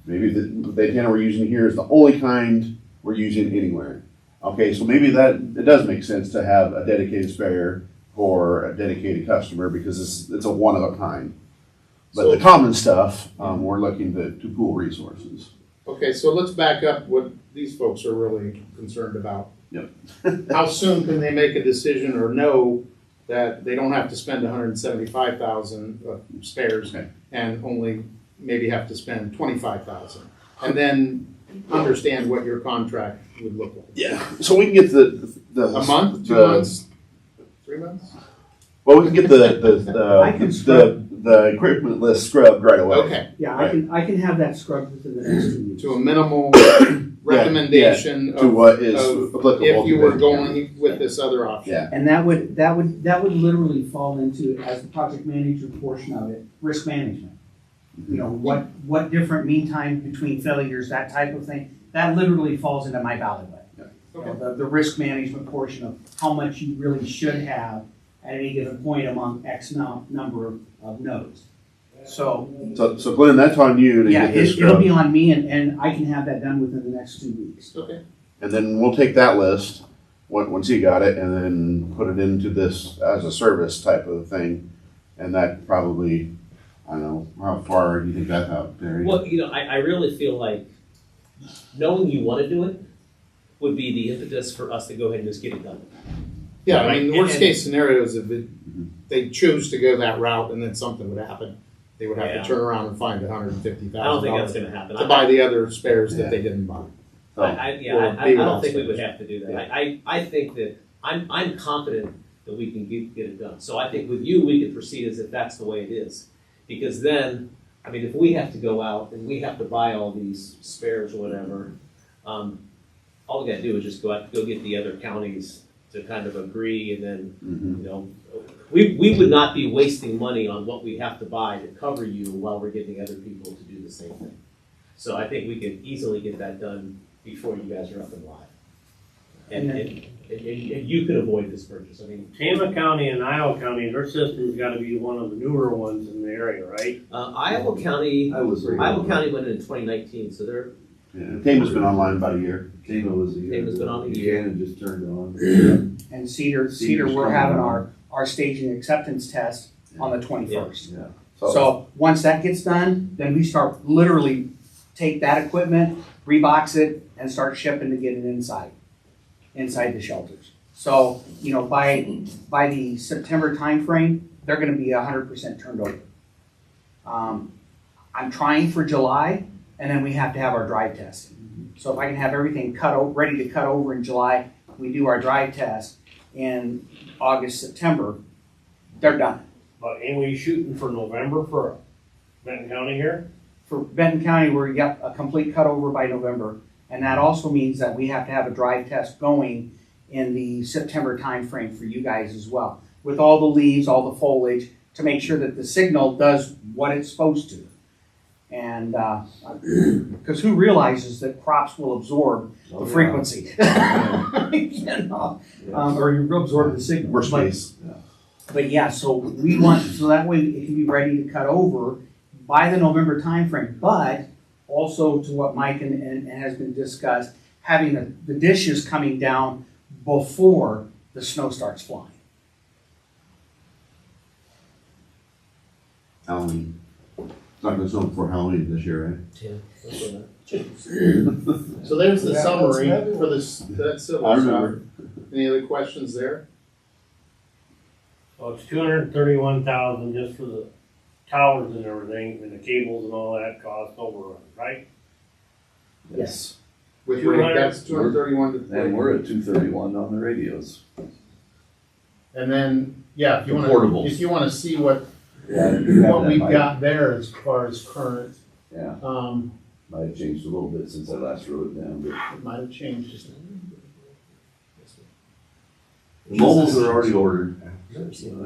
maybe the antenna we're using here is the only kind we're using anywhere. Okay, so maybe it does make sense to have a dedicated spare for a dedicated customer because it's a one of a kind. But the common stuff, we're looking to pool resources. Okay, so let's back up what these folks are really concerned about. Yep. How soon can they make a decision or know that they don't have to spend 175,000 spares Okay. and only maybe have to spend 25,000, and then understand what your contract would look like? Yeah. So we can get the A month, 2 months, 3 months? Well, we can get I can the equipment list scrubbed right away. Okay, Yeah, I can have that scrubbed within the next 2 weeks. to a minimal recommendation To of what is of applicable. if you to were Benton County. going with this other option. Yeah. And that would literally fall into, as the project manager portion of it, risk management. You know, what different mean time between failures, that type of thing, that literally falls into my bailiwick. You know, the risk management portion of how much you really should have at any given point among X number of nodes. So, So Glenn, that's on you to yeah, get this it'll be scrubbed. on me and I can have that done within the next 2 weeks. Okay. And then we'll take that list, once he got it, and then put it into this as a service type of thing. And that probably, I don't know, how far do you think that's out, Terry? Well, you know, I really feel like knowing you want to do it would be the impetus for us to go ahead and just get it done. Yeah, I mean, the worst And- case scenario is if they choose to go that route and then something would happen, they would have Yeah. to turn around and find $150,000 I don't think that's going to happen. to buy the other spares that they didn't buy. So, I don't think we would have to do that. I think that I'm confident that we can get it done. So I think with you, we can proceed as if that's the way it is. Because then, I mean, if we have to go out and we have to buy all these spares or whatever, all we gotta do is just go get the other counties to kind of agree, and then, you know, we would not be wasting money on what we have to buy to cover you while we're getting other people to do the same thing. So I think we could easily get that done before you guys are up and live. And you could avoid this purchase. I mean, Tama County and Iowa County, their system's gotta be one of the newer ones in the area, right? Iowa County Iowa went in 2019, so they're, yeah, Tama's been online about a year. Tama was a year. Tama's been on a year. Buchanan just turned on. And Cedar, Cedar's we're coming having on. our staging acceptance test on the 21st. Yeah. So once that gets done, then we start literally take that equipment, rebox it, and start shipping to get it inside the shelters. So, you know, by the September timeframe, they're gonna be 100% turned over. I'm trying for July, and then we have to have our drive test. So if I can have everything ready to cut over in July, we do our drive test in August, September, they're done. But ain't we shooting for November for Benton County here? For Benton County, we're a complete cutover by November. And that also means that we have to have a drive test going in the September timeframe for you guys as well. With all the leaves, all the foliage, to make sure that the signal does what it's supposed to. And, because who realizes that crops will absorb Oh, the yeah. frequency? You know, or you absorb the signal. Worst But- case. But yeah, so we want, so that way it can be ready to cut over by the November timeframe, but also to what Mike and has been discussed, having the dishes coming down before the snow starts flying. Halloween. It's not gonna snow before Halloween this year, right? Yeah, that's what So there's the Yeah, summary that's heavy. for this, that civil I stuff. remember. Any other questions there? So it's 231,000 just for the towers and everything, and the cables and all that cost overrun, right? Yes. With 200. that's 231 to. And we're at 231 on the radios. And then, yeah, if you The wanna, portables. if you wanna see what, Yeah, you have what that, we've Mike. got there as far as current, Yeah, it might have changed a little bit since I last wrote it down, but might have changed just. the mobiles are already ordered. I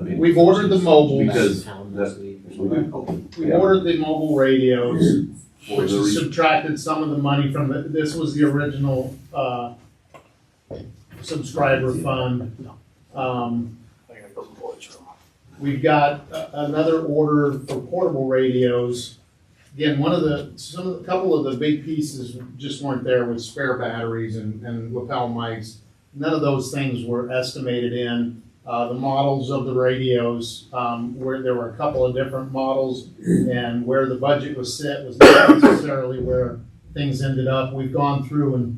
mean, We've ordered the mobiles. Because Town that- this week or something. We Yeah. ordered the mobile radios, For which the has re- subtracted some of the money from the, this was the original, subscriber fund. We've got another order for portable radios. Again, a couple of the big pieces just weren't there with spare batteries and lapel mics. None of those things were estimated in. The models of the radios, where there were a couple of different models, and where the budget was set was not necessarily where things ended up. We've gone through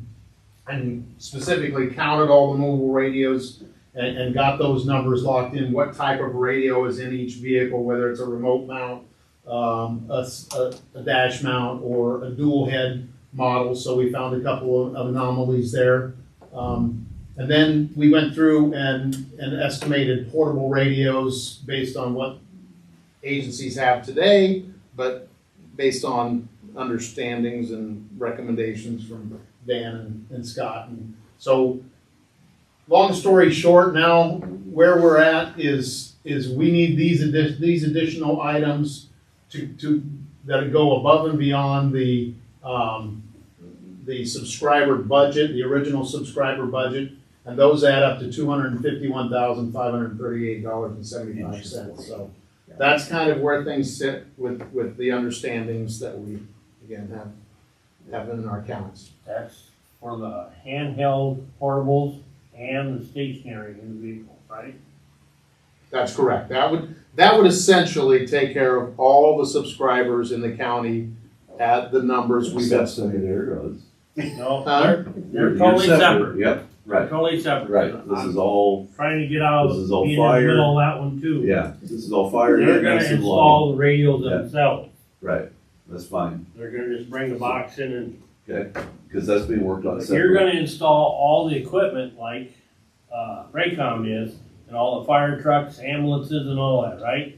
and specifically counted all the mobile radios and got those numbers locked in, what type of radio is in each vehicle, whether it's a remote mount, a dash mount, or a dual head model. So we found a couple of anomalies there. And then we went through and estimated portable radios based on what agencies have today, but based on understandings and recommendations from Dan and Scott. And so, long story short, now where we're at is we need these additional items to that go above and beyond the subscriber budget, the original subscriber budget. And those add up to $251,538.75. So that's kind of where things sit with the understandings that we, again, have in our accounts. That's for the handheld portables and the stationary in the vehicle, right? That's correct. That would essentially take care of all the subscribers in the county at the numbers we've We've got got. secondary roads. No, Huh? they're totally separate. Yep, right, Totally separate. right. This is all, Trying to get out this is of all being in the fire. middle of that one too. yeah, this is all fire, They're gonna irrigation, lawn. install the radios Yeah. themselves. Right, that's fine, They're gonna just bring the box in and, because that's being worked on you're separately. gonna install all the equipment like, Raycom is, and all the fire trucks, ambulances and all that, right?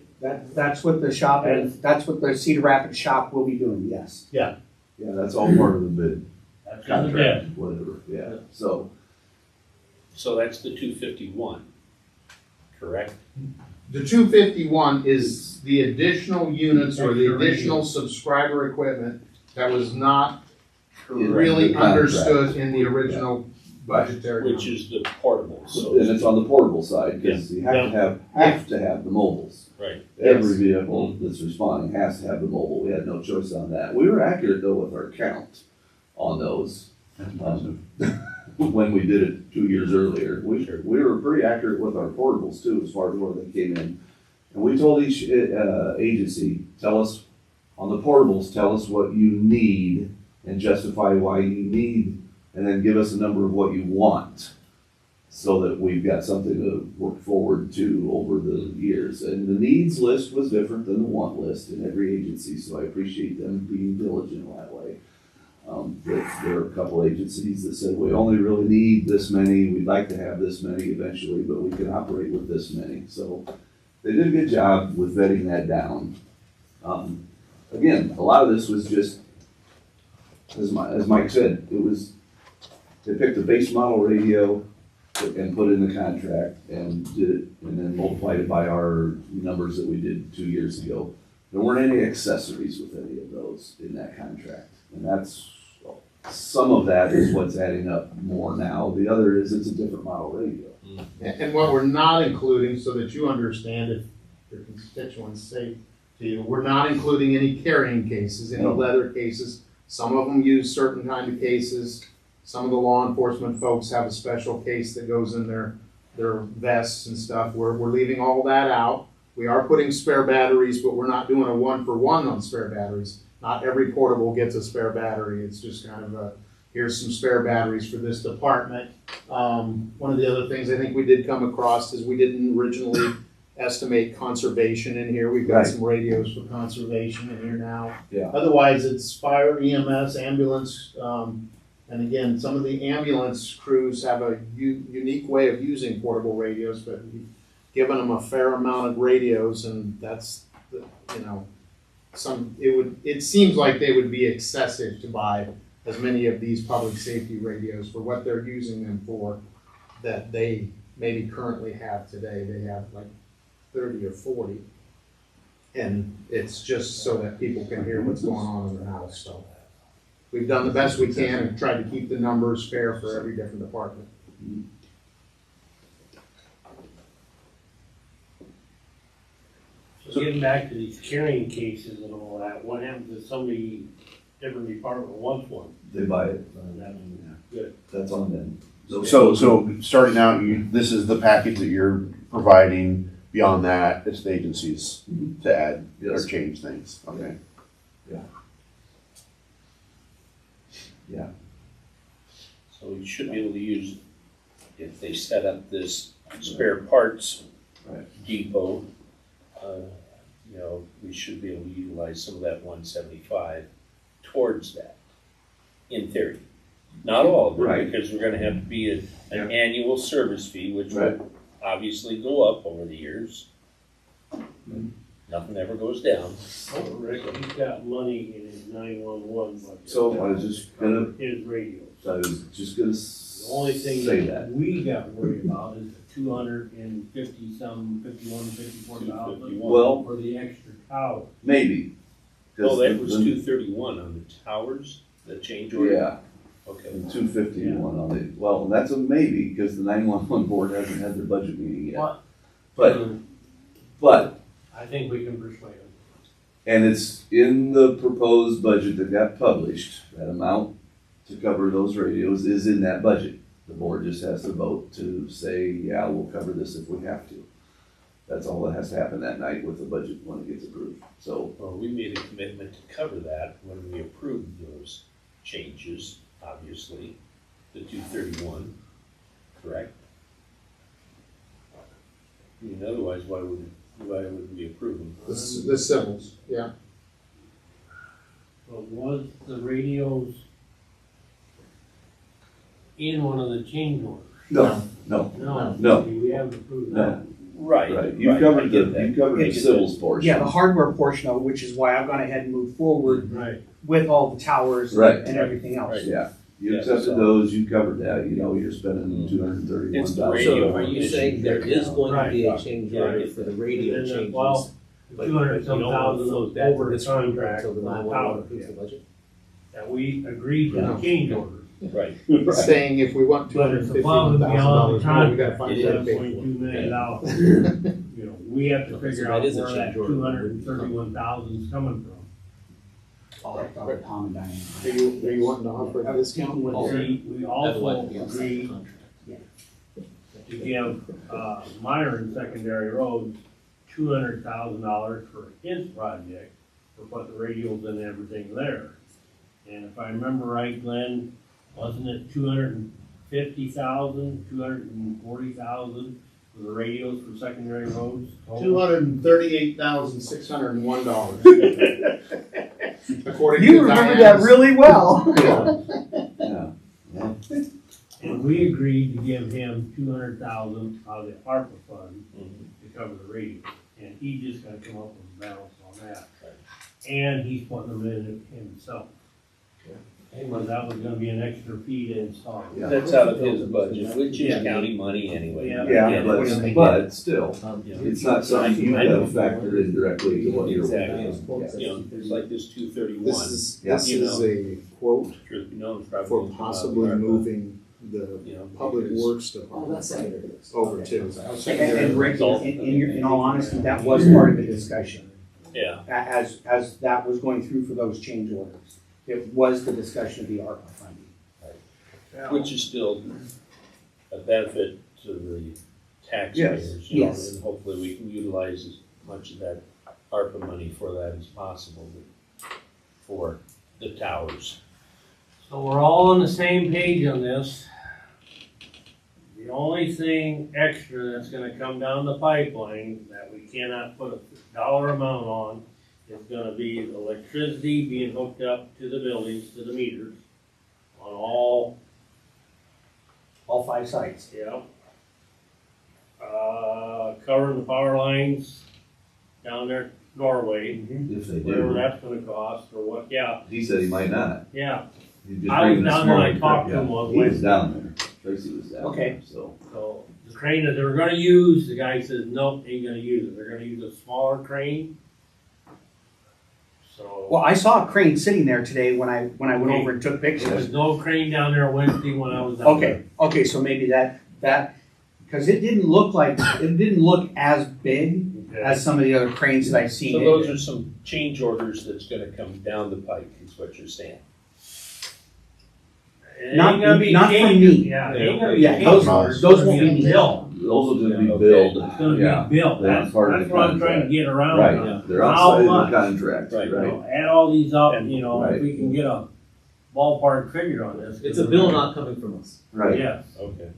That's what the shop, that's what the Cedar Rapids shop will be doing, yes. Yeah, that's all part of the bid, That's in the bid. contract, whatever, yeah, so, So that's the 251, correct? The 251 is the additional units or the Extra additional subscriber equipment that was not In really the contract. understood in the original budgetary. Which is the portables, so. and it's on the portable side, because you have to have the mobiles. Right. Every vehicle that's responding has to have the mobile, we had no choice on that. We were accurate though with our count on those. When we did it 2 years earlier, we were pretty accurate with our portables too, as far as where they came in. And we told each agency, tell us, on the portables, tell us what you need and justify why you need, and then give us a number of what you want, so that we've got something to work forward to over the years. And the needs list was different than the want list in every agency, so I appreciate them being diligent that way. There are a couple agencies that said, we only really need this many, we'd like to have this many eventually, but we can operate with this many. So they did a good job with vetting that down. Again, a lot of this was just, as Mike said, they picked a base model radio, and put in the contract and did it, and then multiplied it by our numbers that we did 2 years ago. There weren't any accessories with any of those in that contract. And that's, some of that is what's adding up more now. The other is it's a different model radio. And what we're not including, so that you understand if your constituents say to you, we're not including any carrying cases, any No. leather cases. Some of them use certain kind of cases. Some of the law enforcement folks have a special case that goes in their vests and stuff. We're leaving all that out. We are putting spare batteries, but we're not doing a 1-for-1 on spare batteries. Not every portable gets a spare battery. It's just kind of a, here's some spare batteries for this department. One of the other things I think we did come across is we didn't originally estimate conservation in here. We've got Right. some radios for conservation in here now. Yeah. Otherwise, it's fire, EMS, ambulance, and again, some of the ambulance crews have a unique way of using portable radios, but we've given them a fair amount of radios, and that's, you know, it seems like they would be excessive to buy as many of these public safety radios for what they're using them for that they maybe currently have today. They have like 30 or 40. And it's just so that people can hear what's going on in their house. So we've done the best we can and tried to keep the numbers fair for every different department. So getting back to these carrying cases and all that, what happens if somebody, different department wants one? They buy it. Good. That's on them. So starting out, this is the package that you're providing. Beyond that, it's the agencies to add or Yes. change things. Okay. So you should be able to use, if they set up this spare parts Right. depot, you know, we should be able to utilize some of that 175 towards that, in theory. Not all of it, Right. because we're gonna have to be an annual service fee, which Right. will obviously go up over the years. Nothing ever goes down. Oh, Rick, he's got money in his 911 budget. So I was just gonna, His radios. I was just gonna The only thing say that that. we got worried about is the 250 some, 54,000 251. Well, for the extra tower. maybe. 'Cause Oh, that was the- 231 on the towers, the change order? Yeah, Okay. and 251 on it. Well, and that's a maybe, because the 911 board hasn't had their budget meeting yet. What? But, I think we can persuade them. and it's in the proposed budget that got published, that amount to cover those radios is in that budget. The board just has to vote to say, yeah, we'll cover this if we have to. That's all that has to happen that night with the budget when it gets approved. So, Well, we made a commitment to cover that when we approved those changes, obviously, the 231, correct? I mean, otherwise, why would we approve them? The civils, yeah. But was the radios in one of the change orders? no. No. We haven't approved that. Right. Right, you right, I covered get the, that. you covered I the get civils portion. Yeah, the hardware portion of it, which is why I've gone ahead and moved forward Right. with all the towers Right. and everything else. Right. Yeah, you Yeah, accepted so- those, you covered that, you know, you're spending 231,000. It's the radio. So are you saying there is going to be a change Yeah, I order get for the radio And then, changes? well, but- 200 but you some don't wanna thousand float that to over this the group contract until the for the 911 tower. approves the budget? That we agreed to the change order. Right. It's saying if we want But it's above and beyond the $251,000 more, we gotta contract, find It a way is. to pay for $7.2 it. million. You know, we have to Okay, so figure that out is a where that change order. 231,000 is coming from. I'll have to talk with Tom and Diane. Are you wanting to offer a discount? We also Otherwise, agreed to give Myron Secondary Roads $200,000 for his project, for putting the radios and everything there. And if I remember right, Glenn, wasn't it 250,000, 240,000 for the radios for secondary roads? $238,601. According You to remember that Diane's. really well. Yeah, yeah. And we agreed to give him 200,000 out of the ARPA fund to cover the radios. And he just gotta come up with a balance on that. And he's putting them in himself. Well, that was gonna be an extra fee to install. Yeah. That's out of his budget, which Yeah. is county money anyway. Yeah. Yeah, but still, You know, it's not something you I know. have factored in directly to what you're. Exactly. Yeah. You know, there's like this 231. This you is know. a quote You know, it's probably for come out of possibly ARPA, moving the you know, public because- works department over to. And Rick, in all honesty, that was part of the discussion. Yeah, As that was going through for those change orders. It was the discussion of the ARPA funding. which is still a benefit to the taxpayers, you know, Yes. and hopefully we can utilize as much of that ARPA money for that as possible for the towers. So we're all on the same page on this. The only thing extra that's gonna come down the pipeline that we cannot put a dollar amount on is gonna be electricity being hooked up to the buildings, to the meters on all, All 5 sites. yeah. Covering the power lines down there, Norway, If they whatever do, that's gonna cost or what, yeah, he said he might not. yeah. He'd just I was bring the down there, I smaller talked to truck, him yeah. on He was Wednesday. down there, Tracy was down Okay. there, so. So the crane that they were gonna use, the guy says, nope, ain't gonna use it, they're gonna use a smaller crane. So, Well, I saw a crane sitting there today when I went Okay. over and took there pictures. was no crane down there Wednesday when I was down there. Okay, so maybe that, because it didn't look as big Okay. as some of the other cranes that I've seen. So those are some change orders that's gonna come down the pike, is what you're saying. It Not- ain't gonna be not from changed. me. Yeah, it ain't gonna be Yeah, changed. those It's won't gonna be me. built. Those are gonna be Okay. billed, It's gonna yeah, be built, They're that's part of the what I'm trying to contract. get around. Right, they're How outside of much? the contract, Right. You right? know, add all these up, And- you know, if right. we can get a ballpark figure on this. It's a bill not coming from us. Right. Yes. Okay.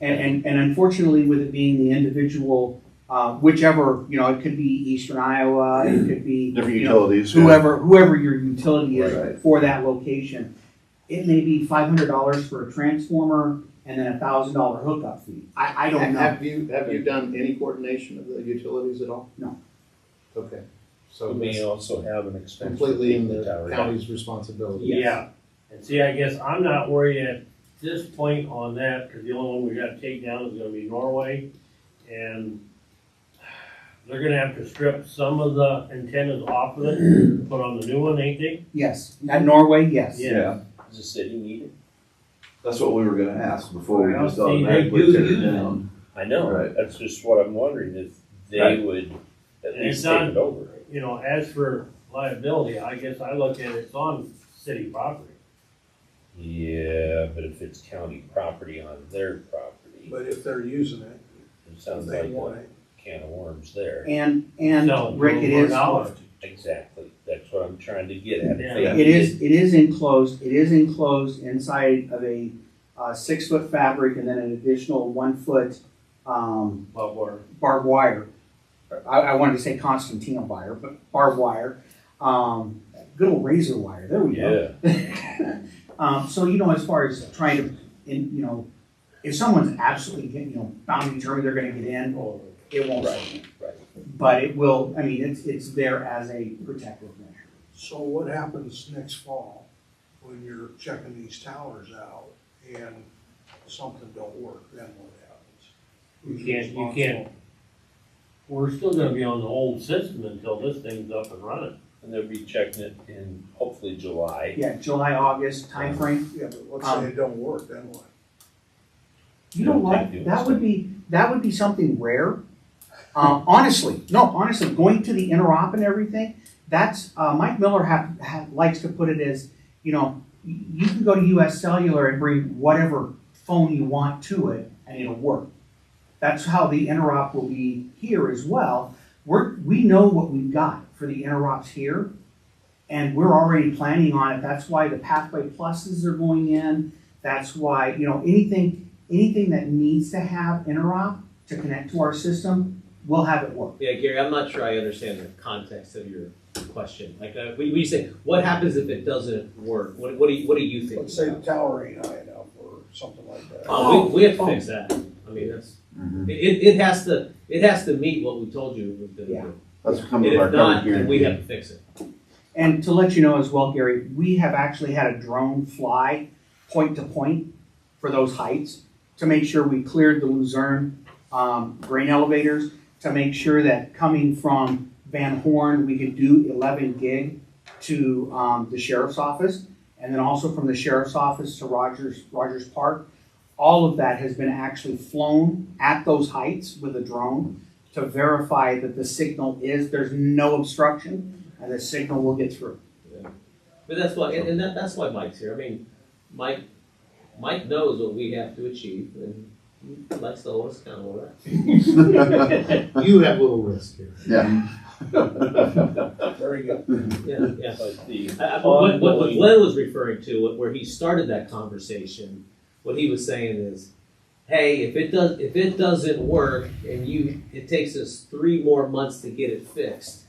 And unfortunately, with it being the individual, whichever, you know, it could be Eastern Iowa, it could be. Different you know, utilities. yeah. whoever your utility is Right. for that location, it may be $500 for a transformer and then $1,000 hookup fee. I don't know. Have you done any coordination of the utilities at all? No. Okay, So so we may it's also have an expense. completely in for the tower. county's responsibility. Yeah, and see, I guess I'm not worried at this point on that, because the only one we gotta take down is gonna be Norway. And they're gonna have to strip some of the antennas off of it, put on the new one, ain't they? Yes, at Norway, yes. Yeah. Does the city need it? That's what we were gonna ask before we Well, just see, they automatically do take it use it. down. I know, Right. that's just what I'm wondering, if they Right. would at And least it's take on- it over. You know, as for liability, I guess I look at it's on city property. Yeah, but if it's county property on their property, But if they're using it, it sounds they like want a it. can of worms there. And So, Rick, it for is, $1. Exactly, that's what I'm trying to get at. If Yeah. they it need is enclosed inside of a 6-foot fabric and then an additional 1-foot, But we're, barbed wire. I wanted to say Constantino wire, but barbed wire. Good old razor wire, there we go. Yeah, So, you know, as far as trying to, you know, if someone's absolutely, bound to determine they're gonna get in, it won't. right, right. But it will, I mean, it's there as a protective measure. So what happens next fall when you're checking these towers out and something don't work, then what happens? You Who's can't, responsible? we're still gonna be on the old system until this thing's up and running. And they'll be checking it in hopefully July. Yeah, July, August timeframe. Yeah, but let's say it don't work, then what? You know Don't what? take the That would be something rare. Honestly, going to the interop and everything, that's, Mike Miller likes to put it as, you can go to US Cellular and bring whatever phone you want to it and it'll work. That's how the interop will be here as well. We know what we've got for the interops here, and we're already planning on it. That's why the Pathway Pluses are going in. That's why, anything that needs to have interop to connect to our system, we'll have it work. Yeah, Gary, I'm not sure I understand the context of your question. Like, when you say, what happens if it doesn't work? What do you think? Let's say the tower ain't high enough or something like that. Oh, we have to fix that. I mean, that's, Mhm. it has to meet what we told you it was gonna Yeah. do. That's come And with our if not, coverage then we have guarantee. to fix it. And to let you know as well, Gary, we have actually had a drone fly point to point for those heights to make sure we cleared the Luzerne grain elevators, to make sure that coming from Van Horn, we could do 11 gig to the sheriff's office, and then also from the sheriff's office to Rogers Park. All of that has been actually flown at those heights with a drone to verify that the signal there's no obstruction, and the signal will get through. But that's why, and that's why Mike's here. I mean, Mike knows what we have to achieve, and he likes the lowest kind of order. You have little risk here. Yeah. Very good. Yeah. But the What ongoing- Glenn was referring to, where he started that conversation, what he was saying is, hey, if it doesn't work and it takes us 3 more months to get it fixed,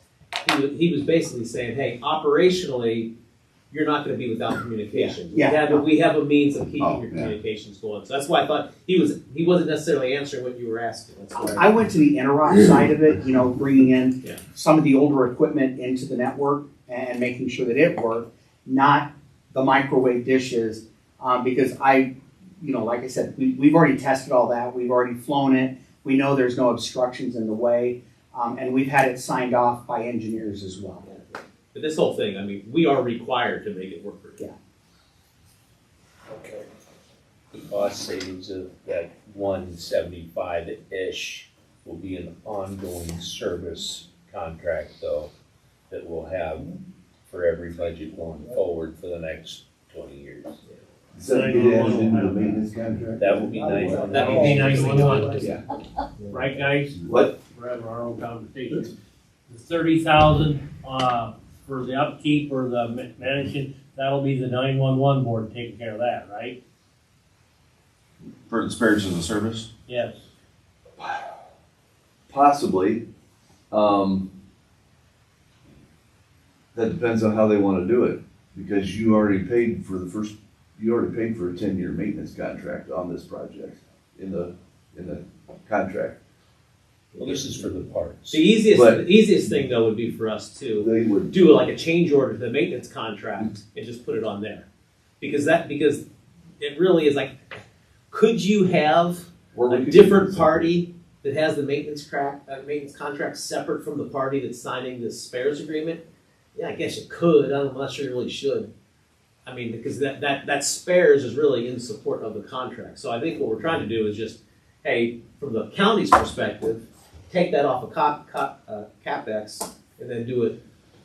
he was basically saying, hey, operationally, you're not going to be without communication. Yeah. We have a means of keeping Oh, your yeah. communications going. So that's why I thought he wasn't necessarily answering what you were asking. That's why I went to the interop side of it, bringing in Yeah. some of the older equipment into the network and making sure that it worked, not the microwave dishes, because like I said, we've already tested all that. We've already flown it. We know there's no obstructions in the way, and we've had it signed off by engineers as well. But this whole thing, I mean, we are required to make it work for you. Okay. The cost savings of that 175-ish will be an ongoing service contract, though, that we'll have for every budget going forward for the next 20 years. So you get added into the maintenance contract? That will be nice. That would be 911. Yeah. Right, guys? What? We're having our own conversation. The 30,000, for the upkeep or the management, that'll be the 911 board taking care of that, right? For the spares as a service? Yes. Possibly. That depends on how they wanna do it, because you already paid for a 10-year maintenance contract on this project, in the contract. Well, this is for the parts. The easiest But- thing though would be for us to They would, do like a change order to the maintenance contract and just put it on there. Because it really is like, could you have or we a could different do party that has the maintenance contract separate from the party that's signing the spares agreement? Yeah, I guess you could. I'm not sure you really should. I mean, because that spares is really in support of the contract. So I think what we're trying to do is just, hey, from the county's perspective, take that off of CapEx and then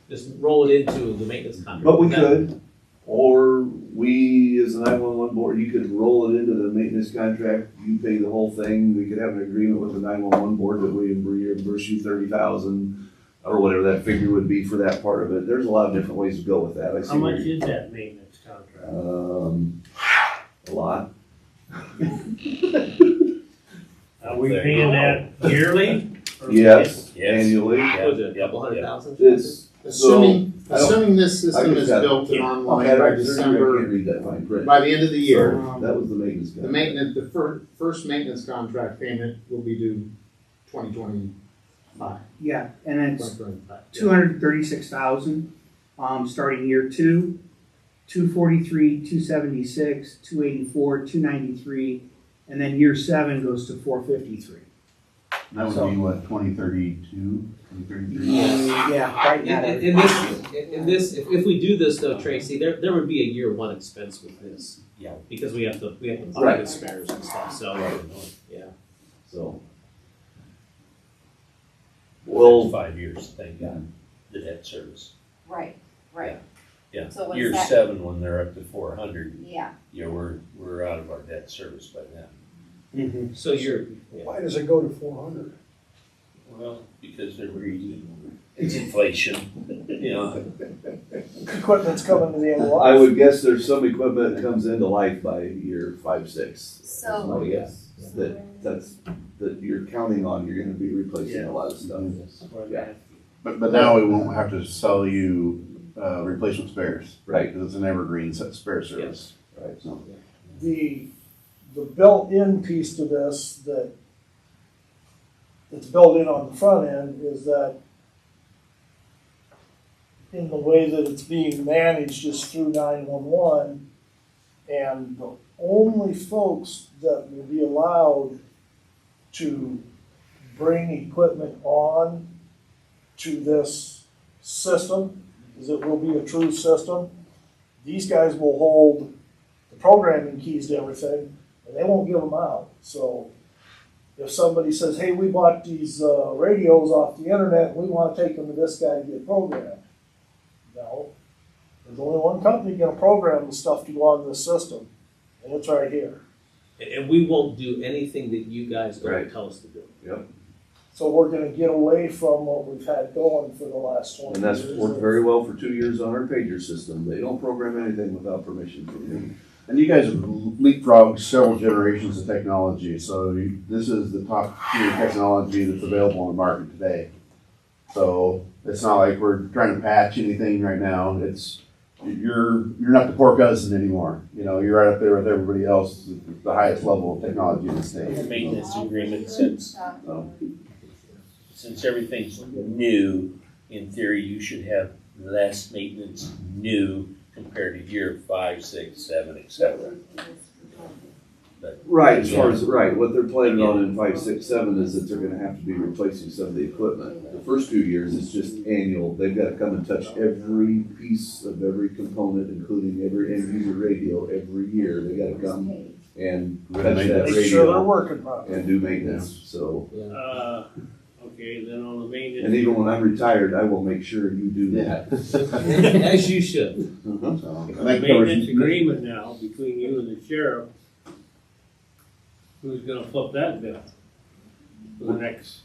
just roll it into the maintenance contract. But we could, or we, as the 911 board, you could roll it into the maintenance contract, you pay the whole thing, we could have an agreement with the 911 board that we reimburse you 30,000, or whatever that figure would be for that part of it. There's a lot of different ways to go with that. I see How where much you're- is that maintenance contract? A lot. Are we paying that yearly? or- Yes, Yes. annually. Yeah, Was it a yeah, couple hundred yeah. thousand? It's, Assuming I don't- this system I is just got- built and okay, online I by can't December, read that fine print. by the end of the year, So, that was the maintenance. the maintenance, the first maintenance contract payment will be due 2025. Yeah, and it's 2025. 236,000, starting year 2, 243, 276, 284, 293, and then year 7 goes to 453. That would be what, 2032, 2033? Yeah, right now. In this, if we do this though, Tracy, there would be a year 1 expense with this. Yeah. Because we have to buy Right. the spares and stuff, so, yeah. So, Well, well, 5 years, thank God, the debt service. Right, right. Yeah, So what's year that? 7, when they're up to 400, Yeah. we're out of our debt service by then. So you're, Why does it go to 400? Well, because they're greedy. It's inflation, Equipment's coming to the end of I life. would guess there's some equipment that comes into life by year 5, 6. So- Oh, yes, that you're counting on, you're gonna be replacing a lot of stuff. Yeah. But now we won't have to sell you replacement spares. Right. Because it's an evergreen set spare service. Right. So, The built-in piece to this that's built in on the front end is that in the way that it's being managed is through 911. And the only folks that will be allowed to bring equipment on to this system, is it will be a true system. These guys will hold the programming keys to everything, and they won't give them out. So if somebody says, hey, we bought these radios off the internet, and we want to take them to this guy to get programmed. No, there's only one company going to program the stuff to go on this system, and it's right here. And we won't do anything that you guys don't Right. tell us to do. Yep. So we're going to get away from what we've had going for the last 20 And that's years. worked very well for 2 years on our pager system. They don't program anything without permission from me. And you guys have leapfrogged several generations of technology, so this is the top tier technology that's available on the market today. So it's not like we're trying to patch anything right now. You're not the poor cousin anymore. You know, you're right up there with everybody else, the highest level of technology in the The state. maintenance agreement, since everything's new, in theory, you should have less maintenance new compared to year 5, 6, 7, etc. Right, as far as, right, what they're planning on in 5, 6, 7 is that they're gonna have to be replacing some of the equipment. The first 2 years is just annual. They've gotta come and touch every piece of every component, including every end user radio every year. They gotta come and touch that Make sure they're radio working properly. and do maintenance, so. Okay, then on the maintenance. And even when I'm retired, I will make sure you do that. As you should. Uh-huh. So, I The think maintenance agreement now between you and the sheriff, who's gonna flip that bill for the next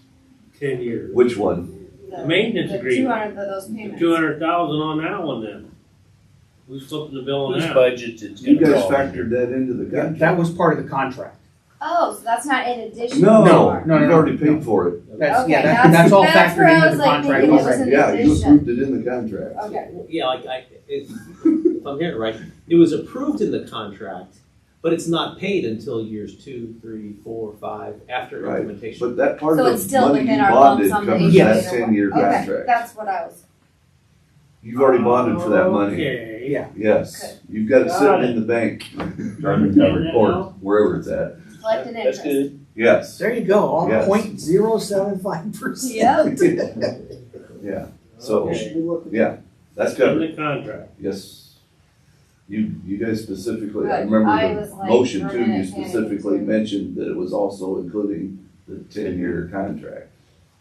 10 years? Which one? The maintenance The agreement. 200 of those payments. 200,000 on that one then. Who's flipping the bill on Whose that? budget it's You gonna guys fall factored that into the Yeah, contract. that was part of the contract. Oh, so that's not in addition? No, anymore. no, you've no, already no. paid for it. That's, Okay, yeah, that's all that's where factored I into was the like contract thinking it was already. an Yeah, you addition. approved it in the contract. Okay. Yeah, if I'm hearing it right, it was approved in the contract, but it's not paid until years 2, 3, 4, 5 after Right. implementation. But that part So of it's the still money you within our lump bonded sum covers that you that paid or 10-year what? Okay, contract. that's what I was, You've already bonded for that money. Okay. Yeah. Yes, you've got it Got sitting it. in the bank, Undercover or wherever it's at. collecting That's interest. good. Yes, There you go, all Yes. 0.075%. Yep. yeah, so, Okay. Should we look at yeah, that's In covered, the contract. yes. You guys specifically, I Good. remember I the was like, motion for a too, you minute, panicking specifically too. mentioned that it was also including the 10-year contract.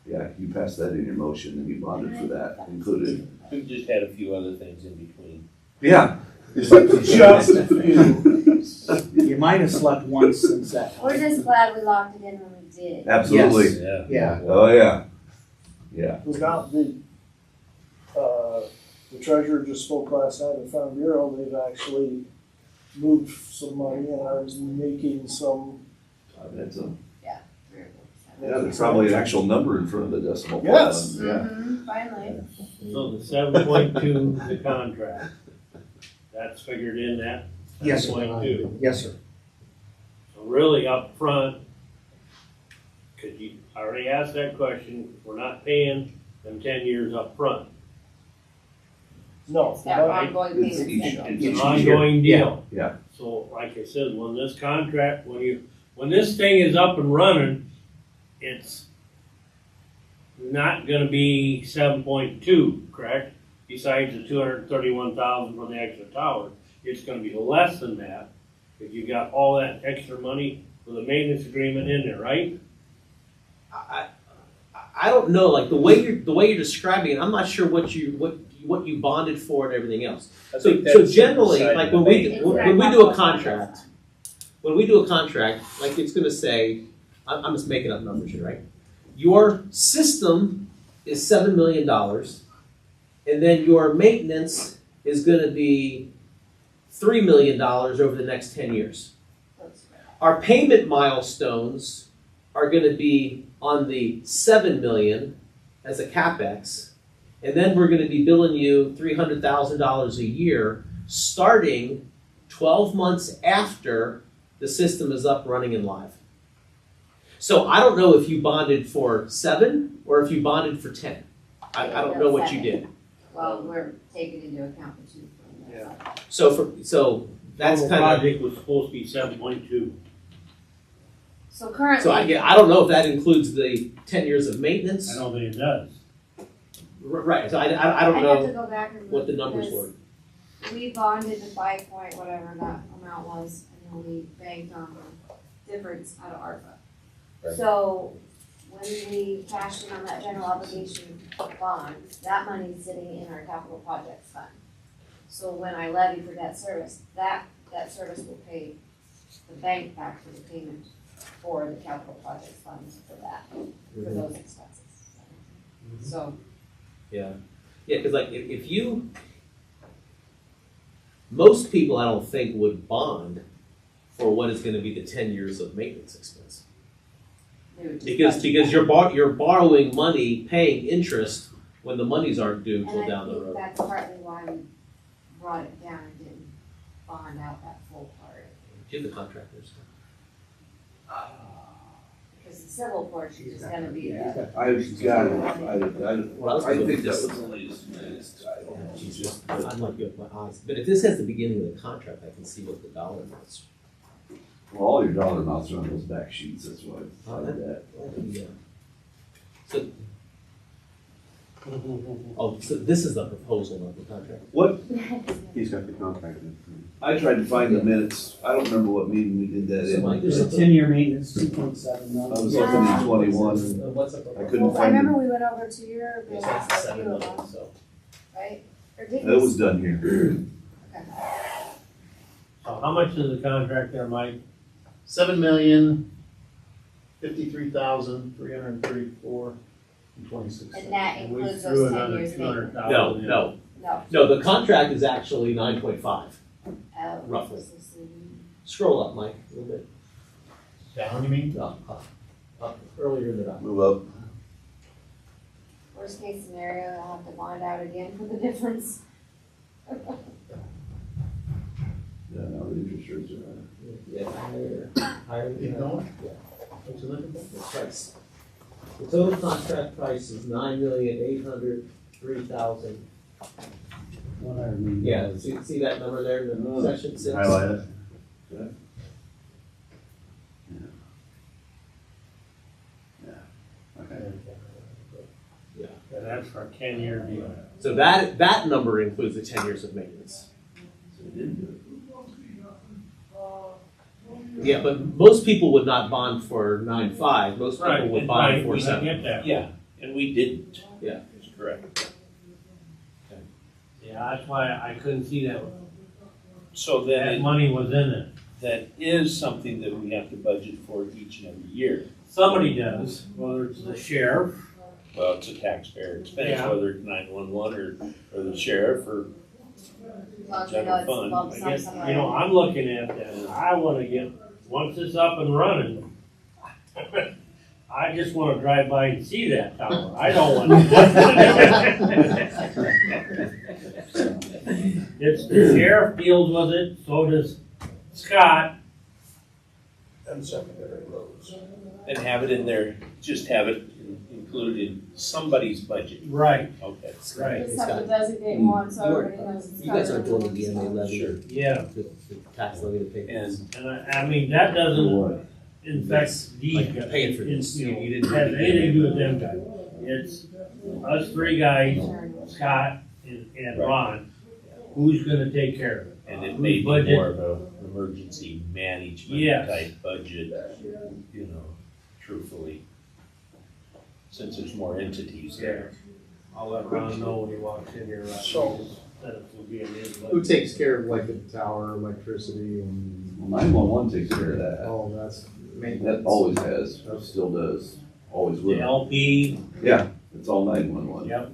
Yeah, you passed that in your motion and you bonded for that included. We've just had a few other things in between. Yeah. just a few. You might have slept once since that We're time. just glad we locked it in when we did. Absolutely. Yeah. Yeah, Oh, yeah. Yeah. Was not the treasurer just spoke last night at Farm Bureau, they've actually moved some money and I was making some. I've had some. Yeah. Yeah, there's probably an actual number in front of the decimal point. Yes. Yeah. Mm-hmm, finally. So the 7.2, the contract, that's figured in that? Yes, sir. 7.2. Yes, sir. So really up front, cause you, I already asked that question, we're not paying them 10 years up front. No, That not- ongoing It's payments. each- It's Each an year. ongoing deal. Yeah. So like I said, when this contract, when this thing is up and running, it's not gonna be 7.2, correct? Besides the 231,000 for the extra tower, it's gonna be less than that, if you got all that extra money for the maintenance agreement in there, right? I don't know, like the way you're describing it, I'm not sure what you bonded for and everything else. I So think that's generally, inside like the when we, bank. when we do a contract, like it's gonna say, I'm just making up numbers here, right? Your system is $7 million, and then your maintenance is gonna be $3 million over the next 10 years. Our payment milestones are gonna be on the 7 million as a CapEx, and then we're gonna be billing you $300,000 a year, starting 12 months after the system is up, running, and live. So I don't know if you bonded for 7 or if you bonded for 10. I don't know what you did. Well, we're taking into account the two. Yeah. So that's Total kind of, project was supposed to be 7.2. So currently. so I don't know if that includes the 10 years of maintenance. I don't think it does. Right, so I don't I'd have to know go back and what the look numbers because were. we bonded the 5 point whatever that amount was, and then we banked on the difference out of ARPA. Right. So when we cashed in on that general obligation bond, that money's sitting in our capital projects fund. So when I levy for debt service, that service will pay the bank back for the payment for the capital projects fund for that, for those expenses. So, Yeah, because like if you, most people I don't think would bond for what is going to be the 10 years of maintenance expense. they would just Because budget you're borrowing money, paying interest when the monies aren't due that. till And I down the think road. that's partly why we brought it down and didn't bond out that full part. Give the contractors. Because the civil portion is gonna be the. I've got it, Well, I think that was the latest. Jesus, I'm not good with my eyes. But if this has the beginning of the contract, I can see what the dollar amounts. Well, all your dollar amounts are on those back sheets, that's why I did that. Yeah. So, so this is the proposal of the contract. What, He's got the contract. I tried to find the minutes, I don't remember what meeting we did that So Mike, in. There's a 10-year maintenance, 2.7 I million. was looking at 21, What's up? I couldn't Well, I find remember it. we went over 2 year bills, Yes, that's a 7 few of million, them, so. right? Or did That we? was done here. Okay. So how much is the contract there, Mike? 7,053,334.26. And that And we includes threw those 10 another years maintenance? 200,000 No, in. no, No. no, the contract is actually 9.5. Roughly. this is in- Scroll up, Mike, a little bit. Down, you mean? Up, earlier in the document. Move up. Worst case scenario, I'll have to bond out again for the difference. Yeah, now the interest rates are high. Yeah, higher. Keep going. What's the number? The price. The total contract price is 9,803,000. 100 million. Yeah, see that number there in the section 6? Highlight it. Okay. And that's for a 10-year deal. So that number includes the 10 years of maintenance. Yeah, but most people would not bond for 9.5, most people would bond for We 7. get that. Yeah, and we didn't. Yeah. That's correct. Yeah, that's why I couldn't see that, So that then money was in it. that is something that we have to budget for each and every year. Somebody does, whether it's the sheriff. Well, it's a taxpayer expense, Yeah. whether it's 911 or the sheriff or, As long as we know General it's fund, lump I sum guess, somewhere. you know, I'm looking at that, I wanna get, once it's up and running, I just wanna drive by and see that tower, I don't want. It's, the sheriff deals with it, so does Scott. And secondary roads. and have it in there, just have it included in somebody's budget. Right, Okay. right, Just have to designate one so You are- everybody knows it's You guys covered. aren't doing the EMA levy, Sure. yeah, the tax levy to pay. And and I mean, that doesn't infect these Like guys. paying for this. You know, You didn't- has anything to do with them guys. It's us three guys, Scott and Ron, who's gonna take care of it? And it may be Budget. more of an emergency management Yes. type budget, you know, truthfully. Since there's more entities there. I'll let Ron know when he walks in here. So- That it will be in his budget. Who takes care of like the tower, electricity and Well, 911 takes care of that. all that's That maintenance? always has, still does, always The will. LP, Yeah, it's all 911. yep,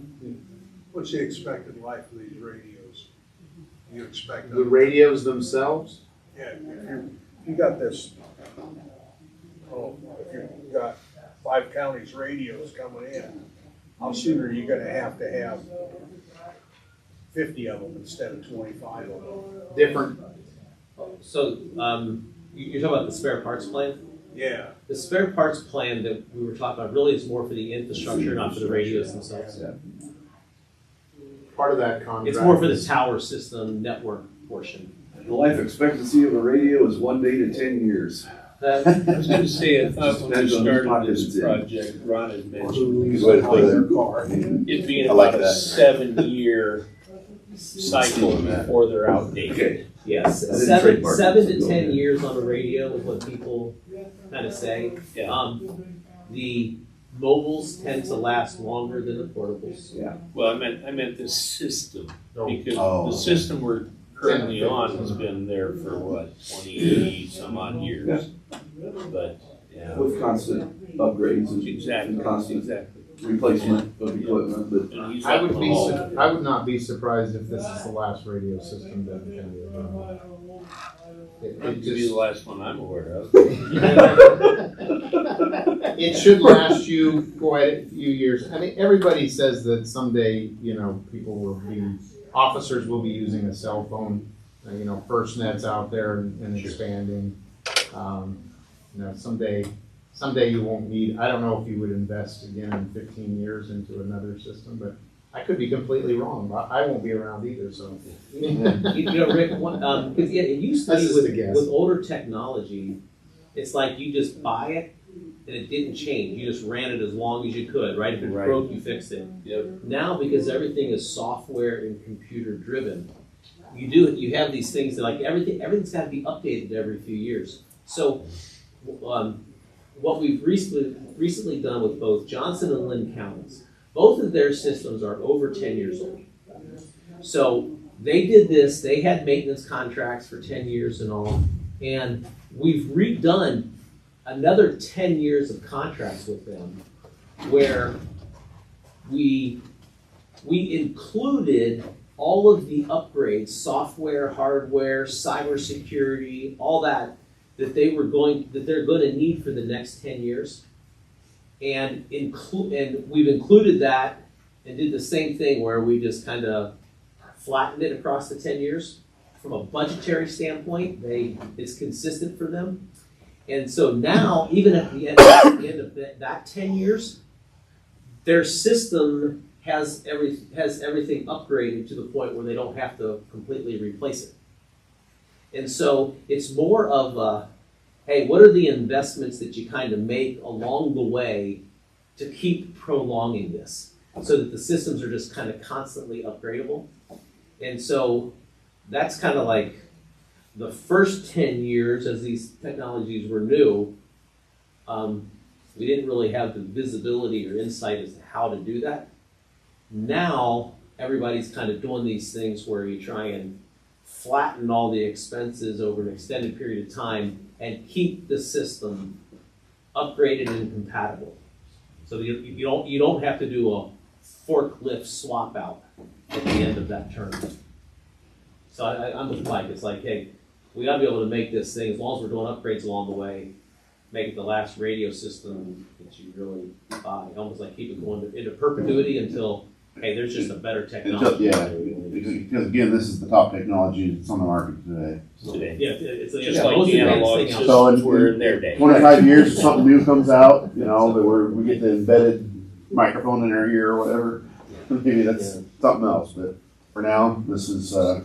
What's the expected life of these radios? You expect The radios themselves? Yeah, if you got this, if you've got 5 counties radios coming in, how soon are you gonna have 50 of them instead of 25 of them? Different. So, you're talking about the spare parts plan? Yeah. The spare parts plan that we were talking about really is more for the infrastructure, not for the radios themselves. Yeah. part of that contract. It's more for the tower system network portion. The life expectancy of a radio is 1 day to 10 years. I was gonna say, I thought when we Depends on whose started pocket this it's in. project, Ron had Who mentioned leaves Good way to behind put it. their car. it being I like about a that. 7-year cycle Stealing that. before they're outdated. Okay. Yes, I didn't 7 trademark it, to so 10 go years on the radio is what people kind of say. Yeah. The mobiles tend to last longer than the portables. Well, I meant the system, Oh. because Oh. the system we're currently on has been there for what, 20 some odd years? But, yeah. With constant upgrades and Exactly, constant exactly. replacement of equipment, but And he's I up would the be, hall. I would not be surprised if this is the last radio system that can be run. It could be the last one I'm aware of. It should last you quite a few years. I mean, everybody says that someday, people will be, officers will be using a cell phone. FirstNet's out there and expanding. Someday you won't need, I don't know if you would invest again in 15 years into another system, but I could be completely wrong, but I won't be around either, so. You know, Rick, because it used to That's be just a with, guess. with older technology, it's like you just buy it and it didn't change. You just ran it as long as you could, right? If it Right. broke, you fixed it. Yep. Now, because everything is software and computer driven, you have these things that like everything's got to be updated every few years. So, what we've recently done with both Johnson and Lynn counties, both of their systems are over 10 years old. So they did this, they had maintenance contracts for 10 years and all, and we've redone another 10 years of contracts with them where we included all of the upgrades, software, hardware, cybersecurity, all that they're going to need for the next 10 years. And we've included that and did the same thing where we just kind of flattened it across the 10 years. From a budgetary standpoint, it's consistent for them. And so now, even at the end of that 10 years, their system has everything upgraded to the point where they don't have to completely replace it. And so it's more of hey, what are the investments that you kind of make along the way to keep prolonging this so that the systems are just kind of constantly upgradable? And so that's kind of like the first 10 years as these technologies were new, we didn't really have the visibility or insight as to how to do that. Now, everybody's kind of doing these things where you try and flatten all the expenses over an extended period of time and keep the system upgraded and compatible. So you don't have to do a forklift swap out at the end of that term. So I'm with Mike. It's like, hey, we got to be able to make this thing, as long as we're doing upgrades along the way, make it the last radio system that you really buy. Almost like keep it going into perpetuity until, hey, there's just a better technology. Because again, this is the top technology that's on the market today. So. Today. Yeah, it's Just like the analog thing out So systems were in their day. 25 years, if something new comes out, that we get the embedded microphone in our ear or whatever, maybe that's something else. But for now, this is. I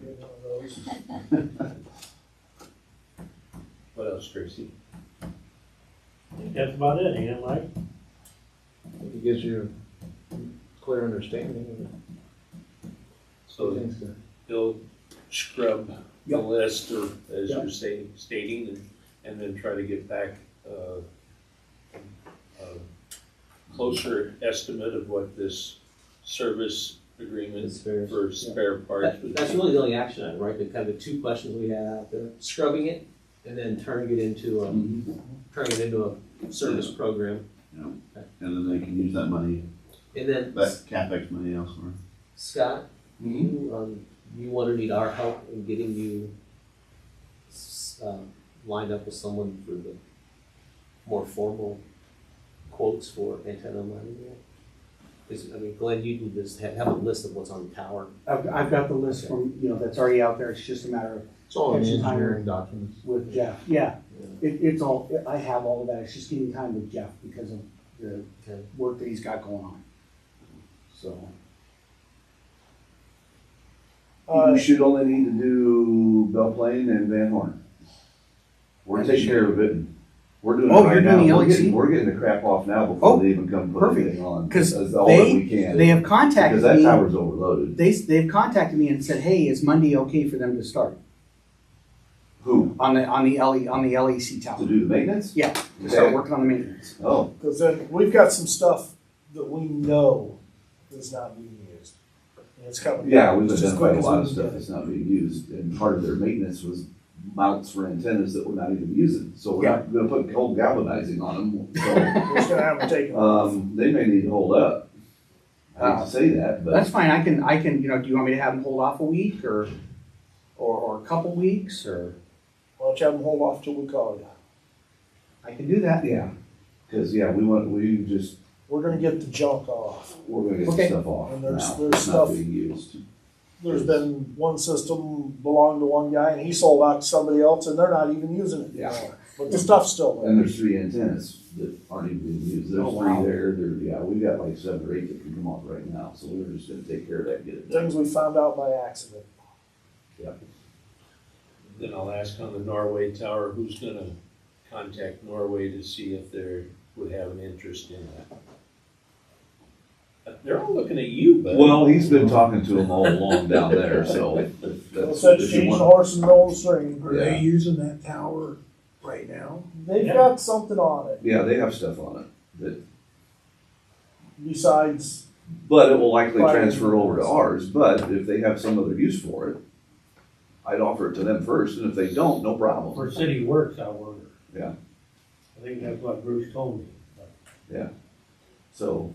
get one of those. What else, Tracy? That's about it, ain't it, Mike? It gives you a clear understanding of So things to. he'll scrub the Yep. list, or as Yep. you're stating, and then try to get back a closer estimate of what this service agreement It's fair. for spare parts would That's be. really the only action item, right? The kind of two questions we had out there: scrubbing it, and then turning it into a service program. And then they can use that money, And then that CapEx money elsewhere. Scott, you want to need our help in getting you lined up with someone for the more formal quotes for antenna lining there? Because, I mean, Glenn, you need to have a list of what's on the tower. I've got the list from, that's already out there. It's just a matter of It's all in Actually, engineering documents. with Jeff. Yeah, it's all, I have all of that. It's just getting time with Jeff because of the Okay. work that he's got going on. So, You should only need to do Belle Plaine and Van Horn. We're taking care of it. We're doing it Oh, right you're now. doing the We're LEC? getting the crap off now Oh, before they even come put perfect. anything on. 'Cause That's all that we can. They have contacted Because that me. tower's overloaded. They've contacted me and said, hey, is Monday okay for them to start Who? on the LEC tower? To do the maintenance? Yeah, to start working on the maintenance. Oh, Cause then we've got some stuff that we know is not being used. And it's coming. yeah, we've just as identified quick a as lot we of can stuff get it. that's not being used, and part of their maintenance was mounts for antennas that we're not even using, so we're not gonna put cold galvanizing on them, so, We're just gonna have them taken off. they may need to hold up. I hate to say that, but, That's fine, I can, do you want me to have them hold off a week or a couple weeks or? Why don't you have them hold off till we call you? I can do that. yeah, cause, we're We're gonna get the junk off. gonna get Okay. stuff off And now, there's it's stuff- not being used. There's been one system belonged to one guy and he sold out to somebody else and they're not even using it Yeah. anymore. But the stuff's still And there. there's 3 antennas that aren't even being used, there's Oh, 3 wow. there, we got like 7 or 8 that can come off right now, so we're just gonna take care of that and get it done. Things we found out by accident. Then I'll ask on the Norway Tower, who's gonna contact Norway to see if they would have an interest in that? They're all looking at you, but. Well, he's been talking to them all along down there, so if that's. Said if you change the want- horse and know the string. Are they using that tower right now? They've Yeah. got something on it Yeah, they have stuff on it, that, besides, but it will likely Private transfer over to use. ours, but if they have some other use for it, I'd offer it to them first, and if they don't, no problem. For city works, I wonder. Yeah. I think that's what Bruce told me. So,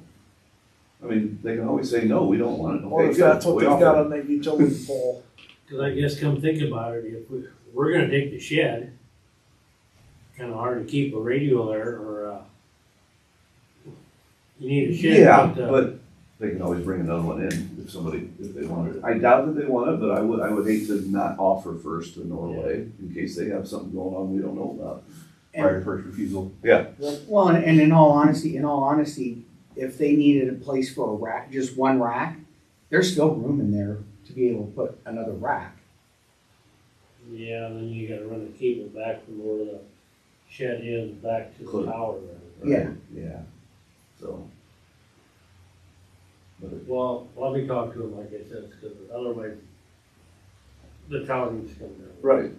I mean, they can always say, no, we don't want it. or Okay, if good, that's what we they've offer got it. on their utility pole. Cause I guess come think about it, if we're gonna take the shed, kinda hard to keep a radio there, or, you need a shed. Yeah, but, but they can always bring another one in if they wanted it. I doubt that they want it, but I would hate to not offer first to Norway in case they have something going on we don't know about. Right of first refusal. Well, and in all honesty, if they needed a place for a rack, just one rack, there's still room in there to be able to put another rack. Yeah, then you gotta run the cable back from where the shed is back to the Clear. tower. Right? Yeah. Yeah, so. But it- Well, let me talk to him, like I said, because otherwise, the tower needs to come down. Right.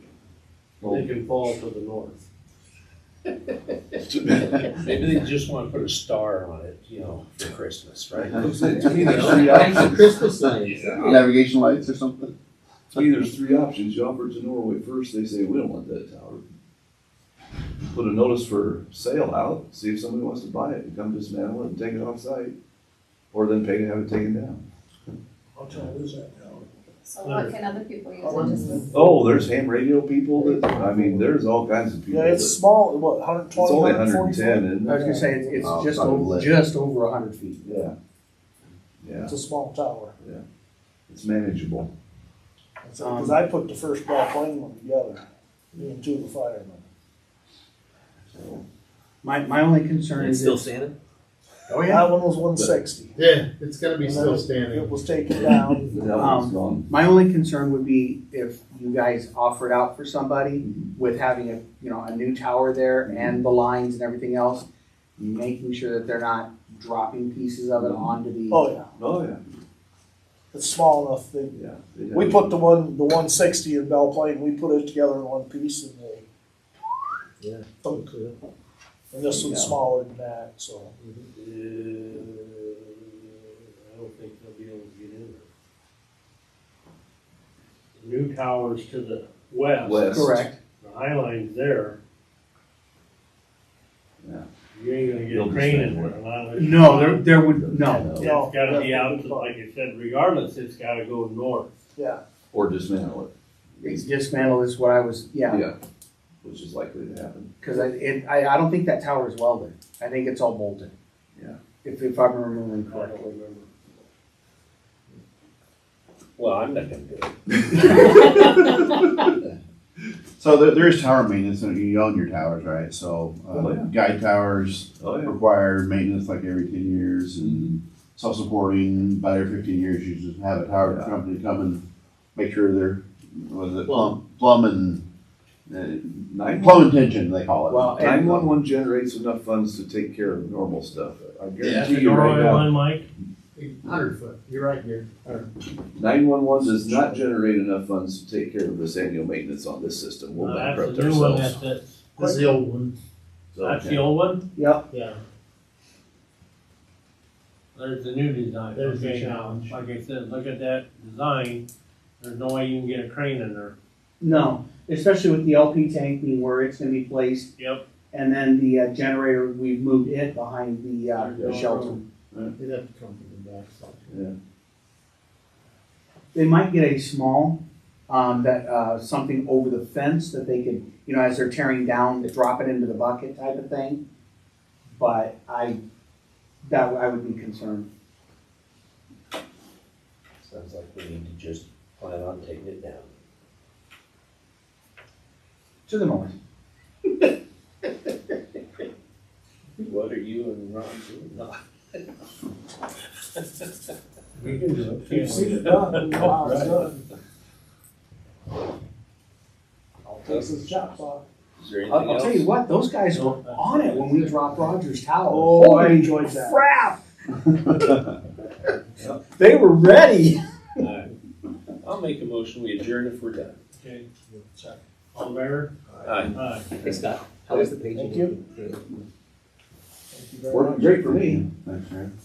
They can fall to the north. Maybe they just wanna put a star on it, for Christmas, right? To me, there's 3 options. Christmas lights. Navigation lights or something? To me, there's 3 options. You offer it to Norway first, they say, we don't want that tower. Put a notice for sale out, see if somebody wants to buy it, and come dismantle it and take it off site. Or then pay to have it taken down. How tall is that tower? So what can other people use it just with? Oh, there's ham radio people there's all kinds of people. Yeah, it's that- small, what, 120, It's only 140 110, foot? isn't I was it? gonna say, it's Oh, just probably. over 100 feet. Yeah. Yeah, It's a small tower. it's manageable. Because I put the first Belle Plaine one together, me and 2 of the firemen. So, My only concern It's is. still standing? Oh, yeah. That one was 160. Yeah, it's gonna be And still then standing. It was taken down. that one's gone. My only concern would be if you guys offer it out for somebody with having a new tower there and the lines and everything else, making sure that they're not dropping pieces of it onto the. Oh, yeah, Oh, yeah, it's small enough. yeah. They We have- put the 160 in Belle Plaine, we put it together in one piece and they. Yeah. Thunk. And this one's smaller than that, so. I don't think they'll be able to get in there. The new tower's to the west. West. Correct. The High Line's there. Yeah. You ain't gonna get They'll a crane in dismantle there. unless- No, there would, no. It's No, gotta be out, definitely. like I said, regardless, it's gotta go north. Yeah, Or dismantle it. Dismantle is what I was, Yeah, which is likely to happen. because I don't think that tower is welded. I think it's all bolted. Yeah. If I'm remembering I correctly. don't remember. Well, I'm not gonna do it. So there is tower maintenance, and you own your towers, right? So, Oh, yeah. guide towers Oh, yeah. require maintenance like every 10 years and self-supporting, about every 15 years, you just have a tower Yeah. company come and make sure they're, was it Plumb. plumb and, Nine plumb and tension, they call it. Well, and- 911 generates enough funds to take care of normal stuff. I That's guarantee the you right normal now. one, Mike? 100 foot, you're right here. 911 does not generate enough funds to take care of this annual maintenance on this system. We'll That's bankrupt the new one, ourselves. that's the old one. So, That's the old one? Yep. Yeah. There's the new design. There's the Okay, now, challenge. like I said, look at that design, there's no way you can get a crane in there. No, especially with the LP tank being where it's gonna be placed, Yep. and then the generator, we've moved it behind the shelter. They'd have to come from the backside. yeah. They might get a small, something over the fence that they could, as they're tearing down, drop it into the bucket type of thing. But I would be concerned. Sounds like we need to just plan on taking it down. To the north. What are you and Ron doing? No. We can do it. You've seen it done. Wow, it's done. All it takes is a chop saw. Is there anything I'll else? tell you what, those guys were on it when we dropped Rogers Tower. Oh, I Holy enjoyed that. crap! They were ready. Alright. I'll make a motion, we adjourn if we're done. Okay. All in favor? Aye. Aye. Hey Scott, how was the paging? Thank you. Thank you very Worked much. great for me. Thanks, man.